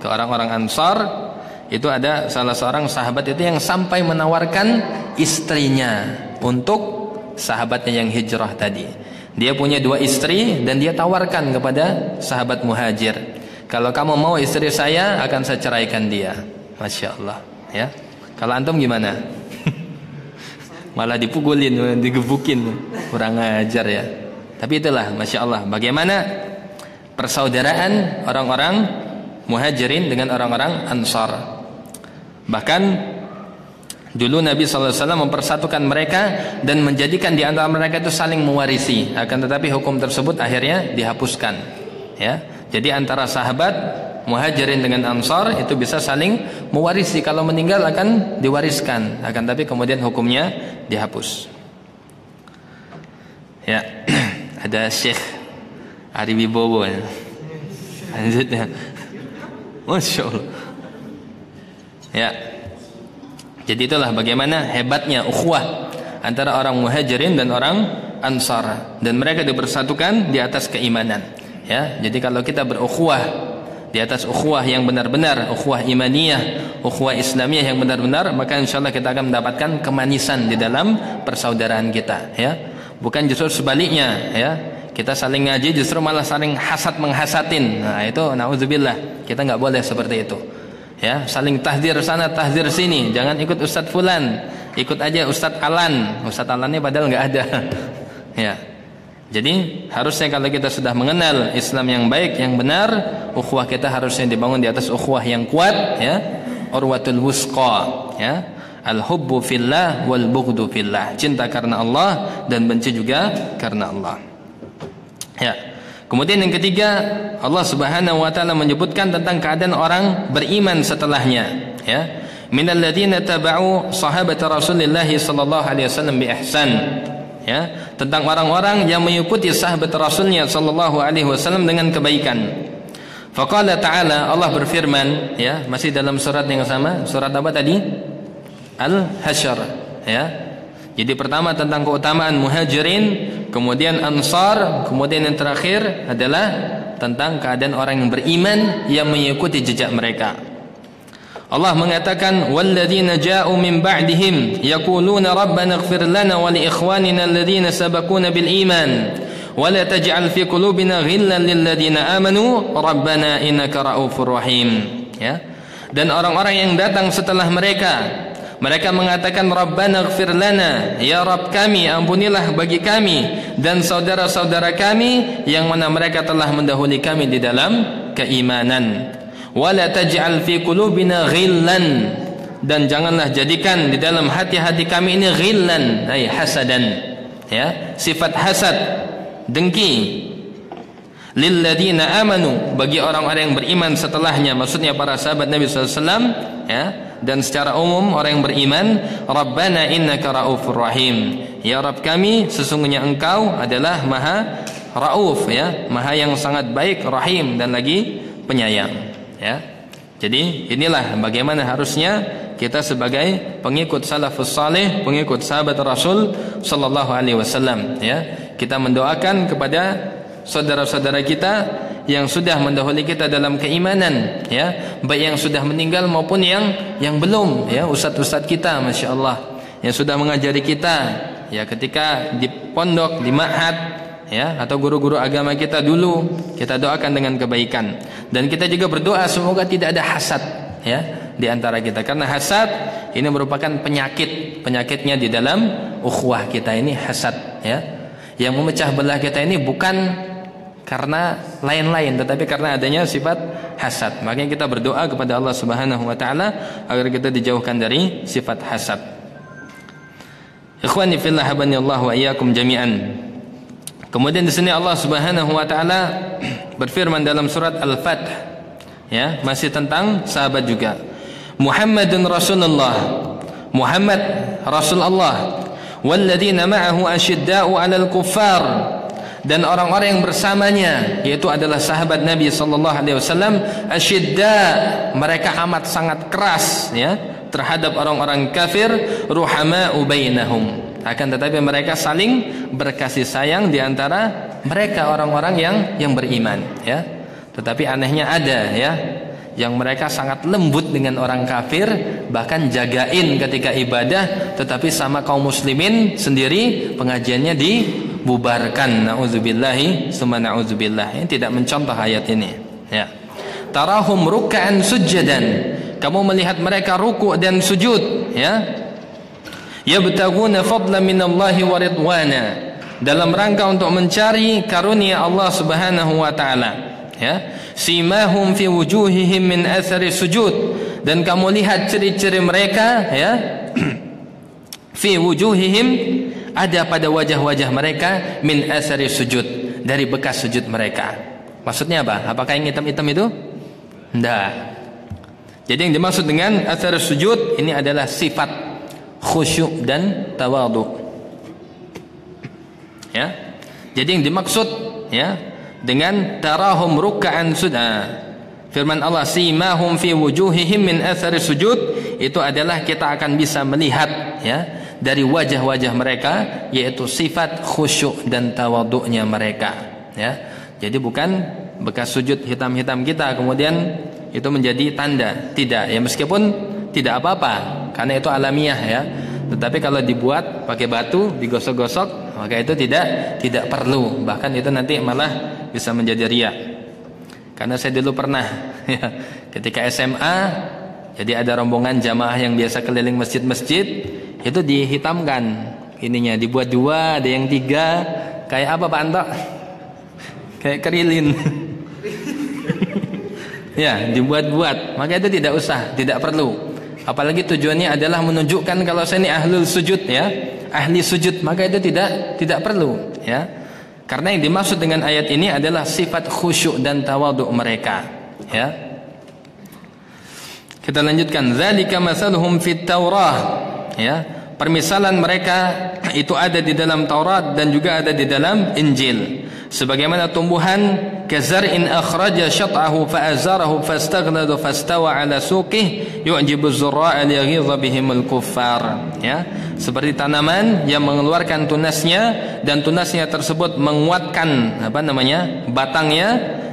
A: ke orang-orang Ansar, itu ada salah seorang sahabat itu yang sampai menawarkan istrinya untuk sahabatnya yang hijrah tadi. Dia punya 2 istri dan dia tawarkan kepada sahabat Muhajir, kalau kamu mau istri saya, akan saya ceraikan dia. Masya Allah, ya. Kalau antum gimana? Malah dipukulin, digebukin, kurang ajar, ya. Tapi itulah Masya Allah, bagaimana persaudaraan orang-orang Muhajirin dengan orang-orang Ansar. Bahkan dulu Nabi SAW mempersatukan mereka dan menjadikan di antara mereka itu saling mewarisi. Akan tetapi hukum tersebut akhirnya dihapuskan, ya. Jadi antara sahabat Muhajirin dengan Ansar itu bisa saling mewarisi, kalau meninggal akan diwariskan. Akan tetapi kemudian hukumnya dihapus. Ya. Ada Syekh Ari Wibowo ya. Lanjutnya. Masya Allah. Ya. Jadi itulah bagaimana hebatnya ukhuwah antara orang muhajirin dan orang ansar, dan mereka dipersatukan di atas keimanan. Ya, jadi kalau kita berukhuwah di atas ukhuwah yang benar-benar, ukhuwah imaniyah, ukhuwah islamiyah yang benar-benar, maka insyaallah kita akan mendapatkan kemanisan di dalam persaudaraan kita. Ya, bukan justru sebaliknya. Ya, kita saling ngaji justru malah saling hasad menghasatin. Nah itu nauzubillah, kita nggak boleh seperti itu. Ya, saling tahdir sana tahdir sini, jangan ikut Ustadz Fulan, ikut aja Ustadz Alan. Ustadz Alannya padahal nggak ada. Ya, jadi harusnya kalau kita sudah mengenal Islam yang baik, yang benar, ukhuwah kita harusnya dibangun di atas ukhuwah yang kuat. Ya, urwatul wusqa. Ya, al-hubbu fillah wal bughdu fillah, cinta karena Allah dan benci juga karena Allah. Ya. Kemudian yang ketiga, Allah Subhanahu wa taala menyebutkan tentang keadaan orang beriman setelahnya, ya. Minal ladzina taba'u sahabat Rasulullah sallallahu alaihi wasallam bi ihsan. Ya, tentang orang-orang yang mengikuti sahabat Rasulnya sallallahu alaihi wasallam dengan kebaikan. Faqala ta'ala, Allah berfirman, ya, masih dalam surat yang sama, surat apa tadi? Al-Hasyr, ya. Jadi pertama tentang keutamaan muhajirin, kemudian ansar, kemudian yang terakhir adalah tentang keadaan orang yang beriman yang mengikuti jejak mereka. Allah mengatakan, walladzina ja'u min ba'dihim yaquluna rabbana ighfir lana wa li ikhwanina alladhina sabaquna bil iman wa la taj'al fi qulubina ghillan lil ladzina amanu rabbana innaka ra'ufur rahim. Ya. Dan orang-orang yang datang setelah mereka, mereka mengatakan Rabbana ighfir lana, ya Rabb kami, ampunilah bagi kami dan saudara-saudara kami yang mana mereka telah mendahului kami di dalam keimanan. Wala taj'al fi qulubina ghillan, dan janganlah jadikan di dalam hati-hati kami ini ghillan, ay hasadan, ya, sifat hasad, dengki, lil ladzina amanu, bagi orang-orang yang beriman setelahnya, maksudnya para sahabat Nabi sallallahu alaihi wasallam, ya. Dan secara umum orang yang beriman, Rabbana innaka ra'ufur rahim, ya Rabb kami, sesungguhnya engkau adalah maha rauf, ya, maha yang sangat baik, rahim, dan lagi penyayang. Ya, jadi inilah bagaimana harusnya kita sebagai pengikut salafus saleh, pengikut sahabat Rasul sallallahu alaihi wasallam. Ya, kita mendoakan kepada saudara-saudara kita yang sudah mendahului kita dalam keimanan, ya, baik yang sudah meninggal maupun yang belum, ya, ustadz-ustadz kita, masya Allah, yang sudah mengajari kita, ya, ketika di pondok, di ma'had, ya, atau guru-guru agama kita dulu, kita doakan dengan kebaikan, dan kita juga berdoa semoga tidak ada hasad, ya, di antara kita, karena hasad ini merupakan penyakitnya di dalam ukhuwah kita ini, hasad, ya, yang memecah belah kita ini bukan karena lain-lain, tetapi karena adanya sifat hasad. Makanya kita berdoa kepada Allah Subhanahu wa taala agar kita dijauhkan dari sifat hasad. Ikhwani fillah, habani Allah wa iyyakum jami'an. Kemudian di sini Allah Subhanahu wa taala berfirman dalam surat Al-Fath, ya, masih tentang sahabat juga. Muhammadun Rasulullah, Muhammad Rasul Allah, walladzina ma'ahu asyidda'u 'alal kuffar, dan orang-orang yang bersamanya, yaitu adalah sahabat Nabi sallallahu alaihi wasallam, asyidda, mereka amat sangat keras, ya, terhadap orang-orang kafir, ruhama'u bainahum, akan tetapi mereka saling berkasih sayang di antara mereka orang-orang yang beriman, ya. Tetapi anehnya ada, ya, yang mereka sangat lembut dengan orang kafir, bahkan jagain ketika ibadah, tetapi sama kaum muslimin sendiri pengajiannya dibubarkan. Nauzubillahi summa nauzubillah. Ini tidak mencontoh ayat ini, ya. Tarahum ruk'an sujjadan, kamu melihat mereka ruku' dan sujud, ya. Yabtaguna fadlan minallahi wa ridwana, dalam rangka untuk mencari karunia Allah Subhanahu wa taala, ya. Simahum fi wujuhihim min athari sujud, dan kamu lihat ciri-ciri mereka, ya, fi wujuhihim, ada pada wajah-wajah mereka, min athari sujud, dari bekas sujud mereka. Maksudnya apa? Apakah yang hitam-hitam itu? Tidak. Jadi yang dimaksud dengan athari sujud ini adalah sifat khusyuk dan tawadhu, ya. Jadi yang dimaksud ya dengan tarahum ruk'an sujud, firman Allah simahum fi wujuhihim min athari sujud, itu adalah kita akan bisa melihat ya dari wajah-wajah mereka yaitu sifat khusyuk dan tawaduknya mereka ya. Jadi bukan bekas sujud hitam-hitam kita kemudian itu menjadi tanda, tidak ya, meskipun tidak apa-apa karena itu alamiah ya. Tetapi kalau dibuat pakai batu digosok-gosok maka itu tidak perlu, bahkan itu nanti malah bisa menjadi riya. Karena saya dulu pernah ya, ketika SMA, jadi ada rombongan jamaah yang biasa keliling masjid-masjid, itu dihitamkan ininya, dibuat 2, ada yang 3, kayak apa Pak Anto? Kayak kerilin. Ya, dibuat-buat. Maka itu tidak usah, tidak perlu. Apalagi tujuannya adalah menunjukkan kalau saya ini ahlul sujud ya, ahli sujud, maka itu tidak perlu ya. Karena yang dimaksud dengan ayat ini adalah sifat khusyuk dan tawaduk mereka ya. Kita lanjutkan, zalika mathaluhum fit Taurah ya. Permisalan mereka itu ada di dalam Taurat dan juga ada di dalam Injil. Sebagaimana tumbuhan kazar'in akhraja syat'ahu fa'azarahu fastaghlada fastawa 'ala suqih yu'jibu az-zurra'a liyaghidha bihimul kuffar ya. Seperti tanaman yang mengeluarkan tunasnya dan tunasnya tersebut menguatkan batangnya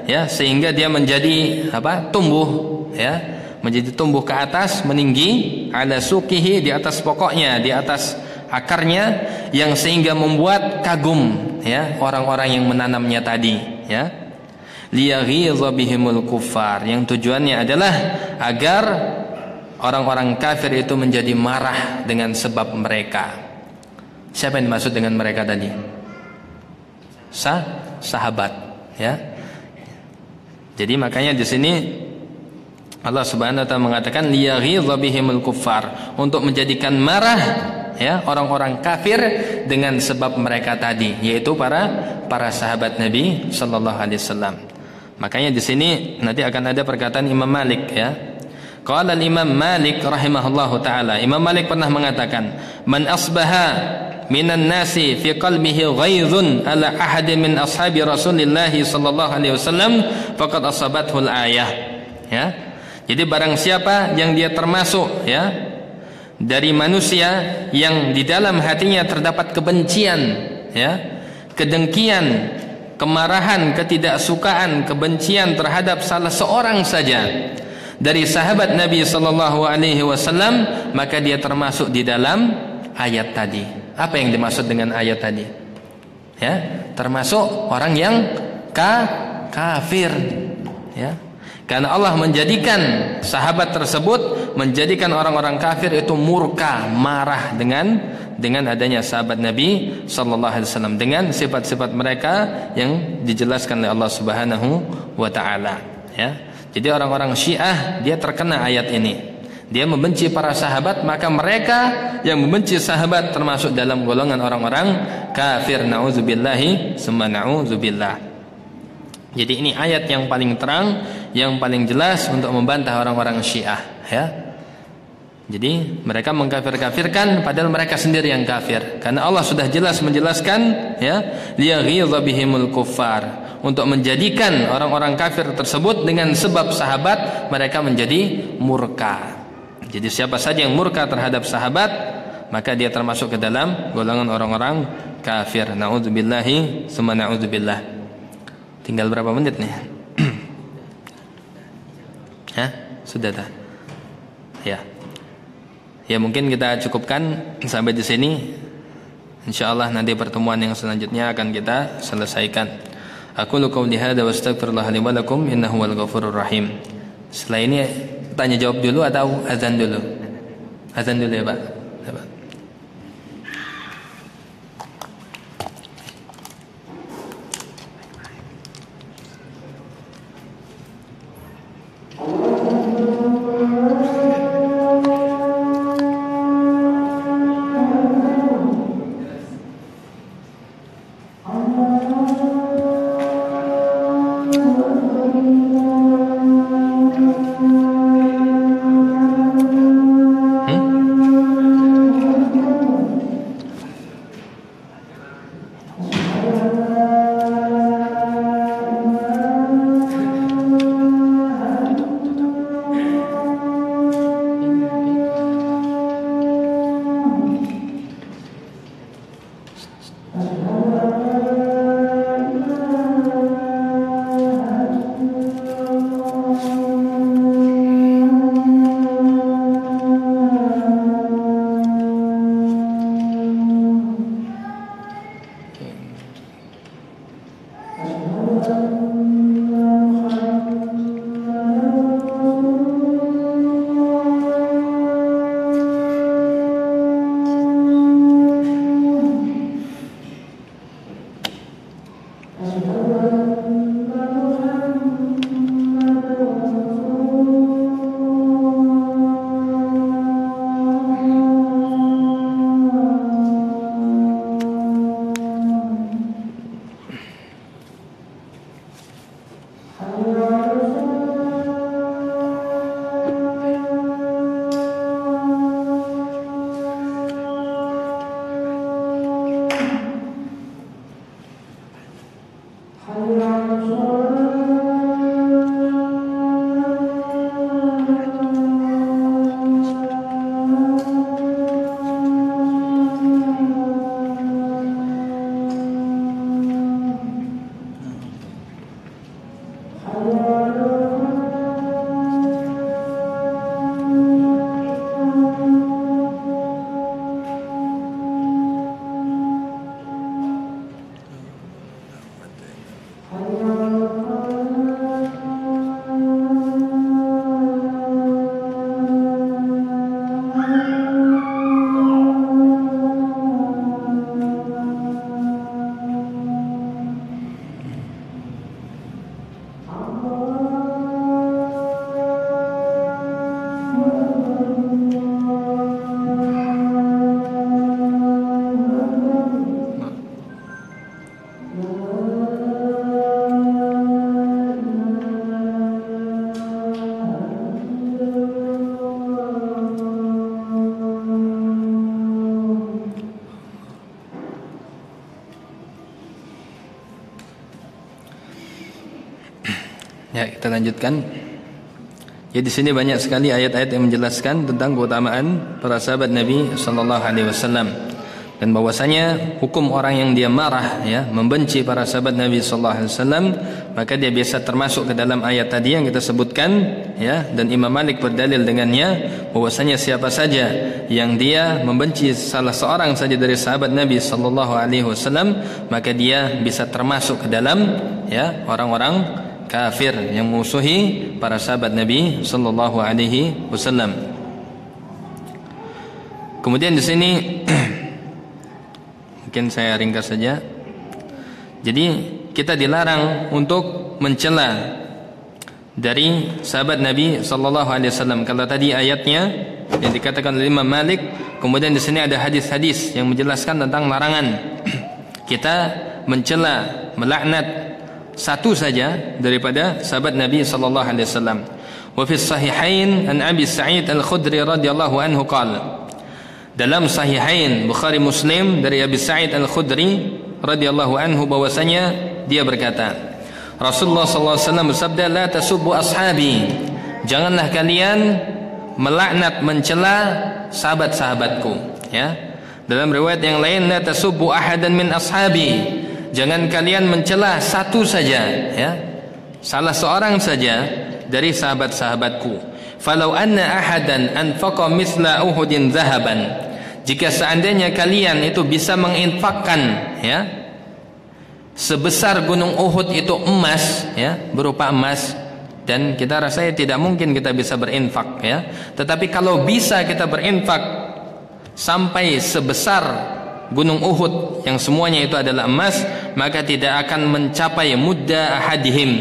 A: ya, sehingga dia menjadi tumbuh ya, menjadi tumbuh ke atas, meninggi, 'ala suqihi, di atas pokoknya, di atas akarnya, yang sehingga membuat kagum ya orang-orang yang menanamnya tadi ya. Liyaghidha bihimul kuffar, yang tujuannya adalah agar orang-orang kafir itu menjadi marah dengan sebab mereka. Siapa yang dimaksud dengan mereka tadi? Sahabat ya. Jadi makanya di sini Allah Subhanahu wa taala mengatakan liyaghidha bihimul kuffar, untuk menjadikan marah ya orang-orang kafir dengan sebab mereka tadi, yaitu para sahabat Nabi sallallahu alaihi wasallam. Makanya di sini nanti akan ada perkataan Imam Malik ya. Qala Imam Malik rahimahullahu taala, Imam Malik pernah mengatakan, man asbaha minan nasi fi qalbihi ghaizun ala ahadin min ashabi Rasulillah sallallahu alaihi wasallam faqad asabathu al-ayah ya. Jadi barang siapa yang dia termasuk ya dari manusia yang di dalam hatinya terdapat kebencian ya, kedengkian, kemarahan, ketidaksukaan, kebencian terhadap salah seorang saja dari sahabat Nabi sallallahu alaihi wasallam, maka dia termasuk di dalam ayat tadi. Apa yang dimaksud dengan ayat tadi? Ya, termasuk orang yang kafir ya. Karena Allah menjadikan sahabat tersebut, menjadikan orang-orang kafir itu murka, marah dengan adanya sahabat Nabi sallallahu alaihi wasallam, dengan sifat-sifat mereka yang dijelaskan oleh Allah Subhanahu wa taala ya. Jadi orang-orang Syiah dia terkena ayat ini. Dia membenci para sahabat, maka mereka yang membenci sahabat termasuk dalam golongan orang-orang kafir. Nauzubillahi summa nauzubillah. Jadi ini ayat yang paling terang, yang paling jelas untuk membantah orang-orang Syiah ya. Jadi mereka mengkafir-kafirkan padahal mereka sendiri yang kafir. Karena Allah sudah jelas menjelaskan ya, liyaghidha bihimul kuffar, untuk menjadikan orang-orang kafir tersebut dengan sebab sahabat mereka menjadi murka. Jadi siapa saja yang murka terhadap sahabat, maka dia termasuk ke dalam golongan orang-orang kafir. Nauzubillahi summa nauzubillah. Tinggal berapa menit nih? Hah? Sudah dah. Ya. Ya mungkin kita cukupkan sampai di sini. Insyaallah nanti pertemuan yang selanjutnya akan kita selesaikan. Aku qouli hadza wa astaghfirullah li wa lakum innahu wal ghafurur rahim. Setelah ini tanya jawab dulu atau azan dulu? Azan dulu ya, Pak. Ya, Pak. Ya, kita lanjutkan. Ya, di sini banyak sekali ayat-ayat yang menjelaskan tentang keutamaan para sahabat Nabi sallallahu alaihi wasallam, dan bahwasanya hukum orang yang dia marah, ya, membenci para sahabat Nabi sallallahu alaihi wasallam, maka dia biasa termasuk ke dalam ayat tadi yang kita sebutkan, ya. Dan Imam Malik berdalil dengannya bahwasanya siapa saja yang dia membenci salah seorang saja dari sahabat Nabi sallallahu alaihi wasallam, maka dia bisa termasuk ke dalam, ya, orang-orang kafir yang memusuhi para sahabat Nabi sallallahu alaihi wasallam. Kemudian di sini mungkin saya ringkas saja. Jadi kita dilarang untuk mencela dari sahabat Nabi sallallahu alaihi wasallam. Kalau tadi ayatnya yang dikatakan oleh Imam Malik, kemudian di sini ada hadis-hadis yang menjelaskan tentang larangan kita mencela, melaknat satu saja daripada sahabat Nabi sallallahu alaihi wasallam. Wa fi sahihain an Abi Sa'id Al-Khudri radhiyallahu anhu qala, dalam sahihain Bukhari Muslim dari Abi Sa'id Al-Khudri radhiyallahu anhu bahwasanya dia berkata, Rasulullah sallallahu alaihi wasallam bersabda, la tasubbu ashabi, janganlah kalian melaknat, mencela sahabat-sahabatku, ya. Dalam riwayat yang lain, la tasubbu ahadan min ashabi, jangan kalian mencela satu saja, ya, salah seorang saja dari sahabat-sahabatku. Falau anna ahadan anfaqa misla Uhudin zahaban, jika seandainya kalian itu bisa menginfakkan, ya, sebesar gunung Uhud itu emas, ya, berupa emas, dan kita rasanya tidak mungkin kita bisa berinfak, ya. Tetapi kalau bisa kita berinfak sampai sebesar gunung Uhud yang semuanya itu adalah emas, maka tidak akan mencapai mudda ahadihim,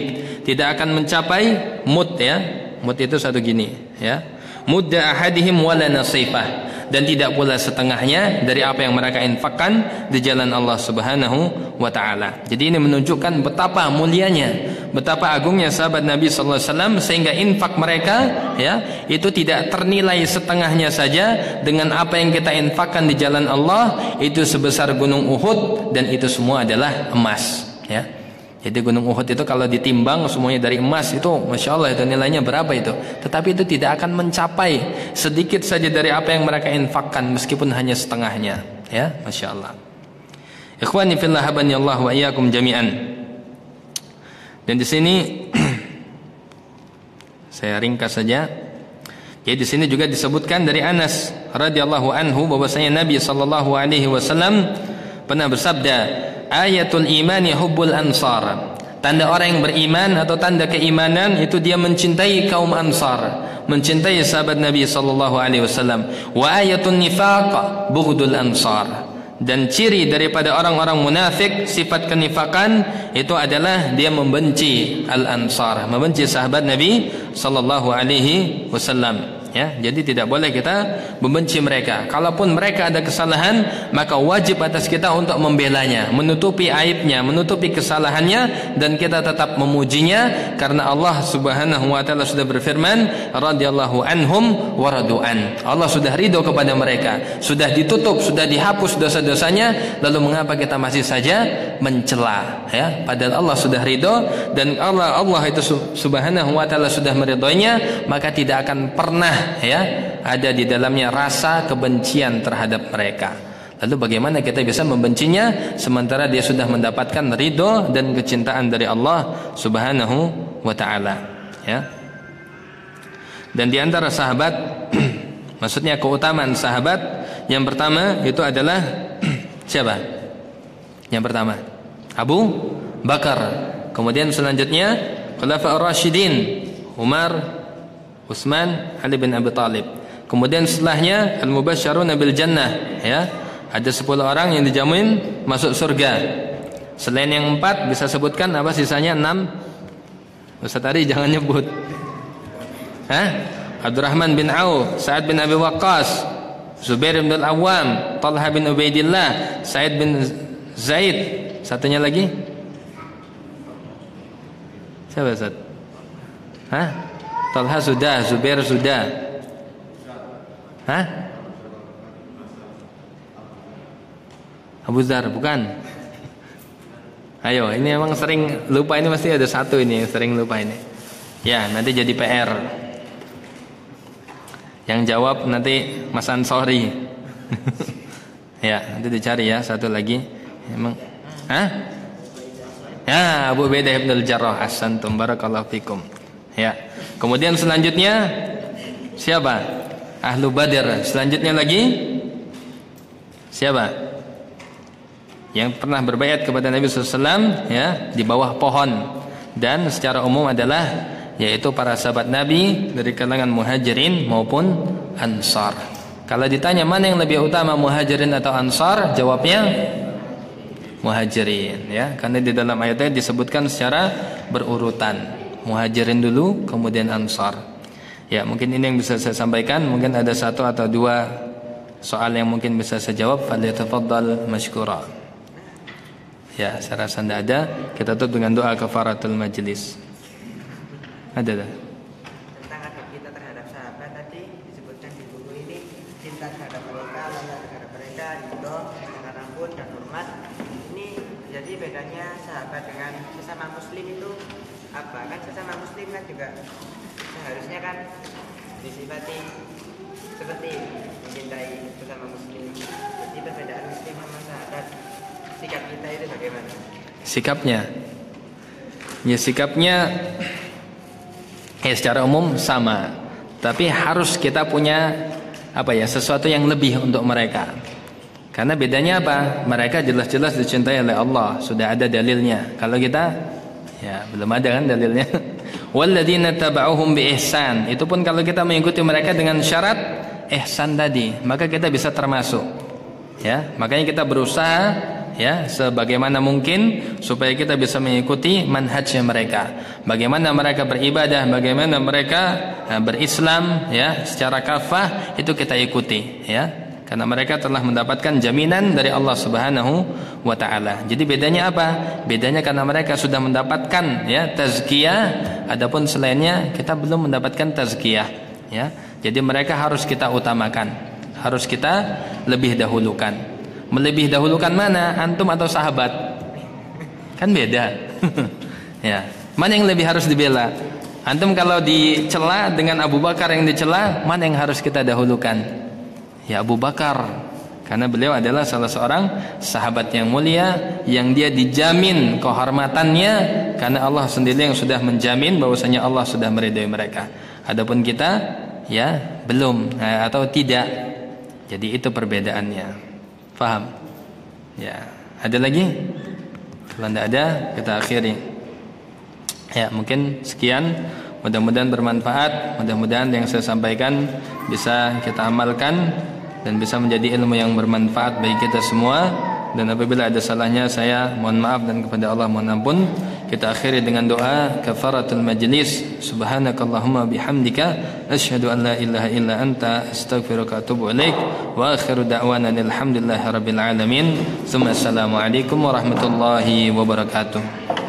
A: tidak akan mencapai mud, ya. Mud itu satu gini, ya. Mudda ahadihim wala nasifah, dan tidak pula setengahnya dari apa yang mereka infakkan di jalan Allah Subhanahu wa taala. Jadi ini menunjukkan betapa mulianya, betapa agungnya sahabat Nabi sallallahu alaihi wasallam, sehingga infak mereka, ya, itu tidak ternilai setengahnya saja dengan apa yang kita infakkan di jalan Allah, itu sebesar gunung Uhud, dan itu semua adalah emas, ya. Jadi gunung Uhud itu kalau ditimbang semuanya dari emas, itu Masya Allah itu nilainya berapa itu. Tetapi itu tidak akan mencapai sedikit saja dari apa yang mereka infakkan, meskipun hanya setengahnya, ya. Masya Allah. Ikhwani fillah habani Allah wa iyyakum jami'an. Dan di sini saya ringkas saja. Jadi di sini juga disebutkan dari Anas radhiyallahu anhu bahwasanya Nabi sallallahu alaihi wasallam pernah bersabda, ayatul imani hubbul ansar. Tanda orang yang beriman atau tanda keimanan itu dia mencintai kaum Ansar, mencintai sahabat Nabi sallallahu alaihi wasallam. Wa ayatun nifaq bughdul ansar. Dan ciri daripada orang-orang munafik, sifat kenifakan itu adalah dia membenci al-ansar, membenci sahabat Nabi sallallahu alaihi wasallam. Ya, jadi tidak boleh kita membenci mereka. Kalaupun mereka ada kesalahan, maka wajib atas kita untuk membelanya, menutupi aibnya, menutupi kesalahannya, dan kita tetap memujinya karena Allah Subhanahu wa taala sudah berfirman, radhiyallahu anhum wa radu'an. Allah sudah ridho kepada mereka, sudah ditutup, sudah dihapus dosa-dosanya, lalu mengapa kita masih saja mencela, ya? Padahal Allah sudah ridho dan Allah itu Subhanahu wa taala sudah meridhoinya, maka tidak akan pernah ada di dalamnya rasa kebencian terhadap mereka. Lalu bagaimana kita bisa membencinya sementara dia sudah mendapatkan ridho dan kecintaan dari Allah Subhanahu wa taala, ya. Dan di antara sahabat maksudnya keutamaan sahabat yang pertama itu adalah siapa? Yang pertama Abu Bakar. Kemudian selanjutnya Khulafaur Rasyidin, Umar, Utsman, Ali bin Abi Thalib. Kemudian setelahnya al-mubasysyaruna bil jannah, ya. Ada 10 orang yang dijamin masuk surga. Selain yang 4 bisa sebutkan apa sisanya 6? Ustaz Ari jangan nyebut. Abdurrahman bin Auf, Sa'ad bin Abi Waqqas, Zubair bin Al-Awwam, Talha bin Ubaidillah, Sa'id bin Zaid. Satunya lagi? Siapa Ustaz? Talha sudah, Zubair sudah. Abu Dzar bukan? Ayo, ini emang sering lupa, ini pasti ada satu ini yang sering lupa ini. Ya, nanti jadi PR. Yang jawab nanti Mas Ansori. Ya, nanti dicari ya satu lagi. Emang Ya, Abu Ubaidah bin Al-Jarrah. Ahsantum, barakallahu fikum. Ya. Kemudian selanjutnya siapa? Ahlu Badr. Selanjutnya lagi siapa? Yang pernah berbaiat kepada Nabi SAW, ya, di bawah pohon. Dan secara umum adalah yaitu para sahabat Nabi dari kalangan Muhajirin maupun Ansar. Kalau ditanya mana yang lebih utama, Muhajirin atau Ansar, jawabnya Muhajirin, ya, karena di dalam ayatnya disebutkan secara berurutan. Muhajirin dulu, kemudian Ansar. Ya, mungkin ini yang bisa saya sampaikan. Mungkin ada 1 atau 2 soal yang mungkin bisa saya jawab. Falyatafaddal mashkura. Ya, saya rasa tidak ada. Kita tutup dengan doa kafaratul majlis. Ada dah.
B: Tentang adab kita terhadap sahabat tadi disebutkan di buku ini, cinta terhadap mereka, bangga terhadap mereka, ridho, dengan ampun dan hormat. Ini jadi bedanya sahabat dengan sesama muslim itu apa? Kan sesama muslim kan juga seharusnya kan disifati seperti mencintai sesama muslim. Jadi perbedaan muslim sama sahabat, sikap kita itu bagaimana?
A: Sikapnya, ya sikapnya secara umum sama, tapi harus kita punya sesuatu yang lebih untuk mereka. Karena bedanya apa? Mereka jelas-jelas dicintai oleh Allah, sudah ada dalilnya. Kalau kita, ya belum ada kan dalilnya. Walladzina taba'uhum bi ihsan. Itu pun kalau kita mengikuti mereka dengan syarat ihsan tadi, maka kita bisa termasuk. Ya, makanya kita berusaha ya sebagaimana mungkin supaya kita bisa mengikuti manhajnya mereka. Bagaimana mereka beribadah, bagaimana mereka berislam ya secara kafah, itu kita ikuti ya. Karena mereka telah mendapatkan jaminan dari Allah Subhanahu wa taala. Jadi bedanya apa? Bedanya karena mereka sudah mendapatkan ya tazkiyah, adapun selainnya kita belum mendapatkan tazkiyah ya. Jadi mereka harus kita utamakan, harus kita lebih dahulukan. Melebih dahulukan mana? Antum atau sahabat? Kan beda. Ya. Mana yang lebih harus dibela? Antum kalau dicela dengan Abu Bakar yang dicela, mana yang harus kita dahulukan? Ya Abu Bakar, Karena beliau adalah salah seorang sahabat yang mulia, yang dia dijamin kehormatannya karena Allah sendiri yang sudah menjamin bahwasanya Allah sudah meridai mereka. Adapun kita ya belum atau tidak. Jadi itu perbedaannya. Faham? Ya. Ada lagi? Kalau tidak ada, kita akhiri. Ya, mungkin sekian. Mudah-mudahan bermanfaat. Mudah-mudahan yang saya sampaikan bisa kita amalkan dan bisa menjadi ilmu yang bermanfaat bagi kita semua. Dan apabila ada salahnya, saya mohon maaf, dan kepada Allah mohon ampun. Kita akhiri dengan doa kafaratul majlis. Subhanakallahumma bihamdika asyhadu an la ilaha illa anta astaghfiruka wa atubu ilaik. Wa akhiru da'wana alhamdulillahi rabbil alamin. Assalamualaikum warahmatullahi wabarakatuh.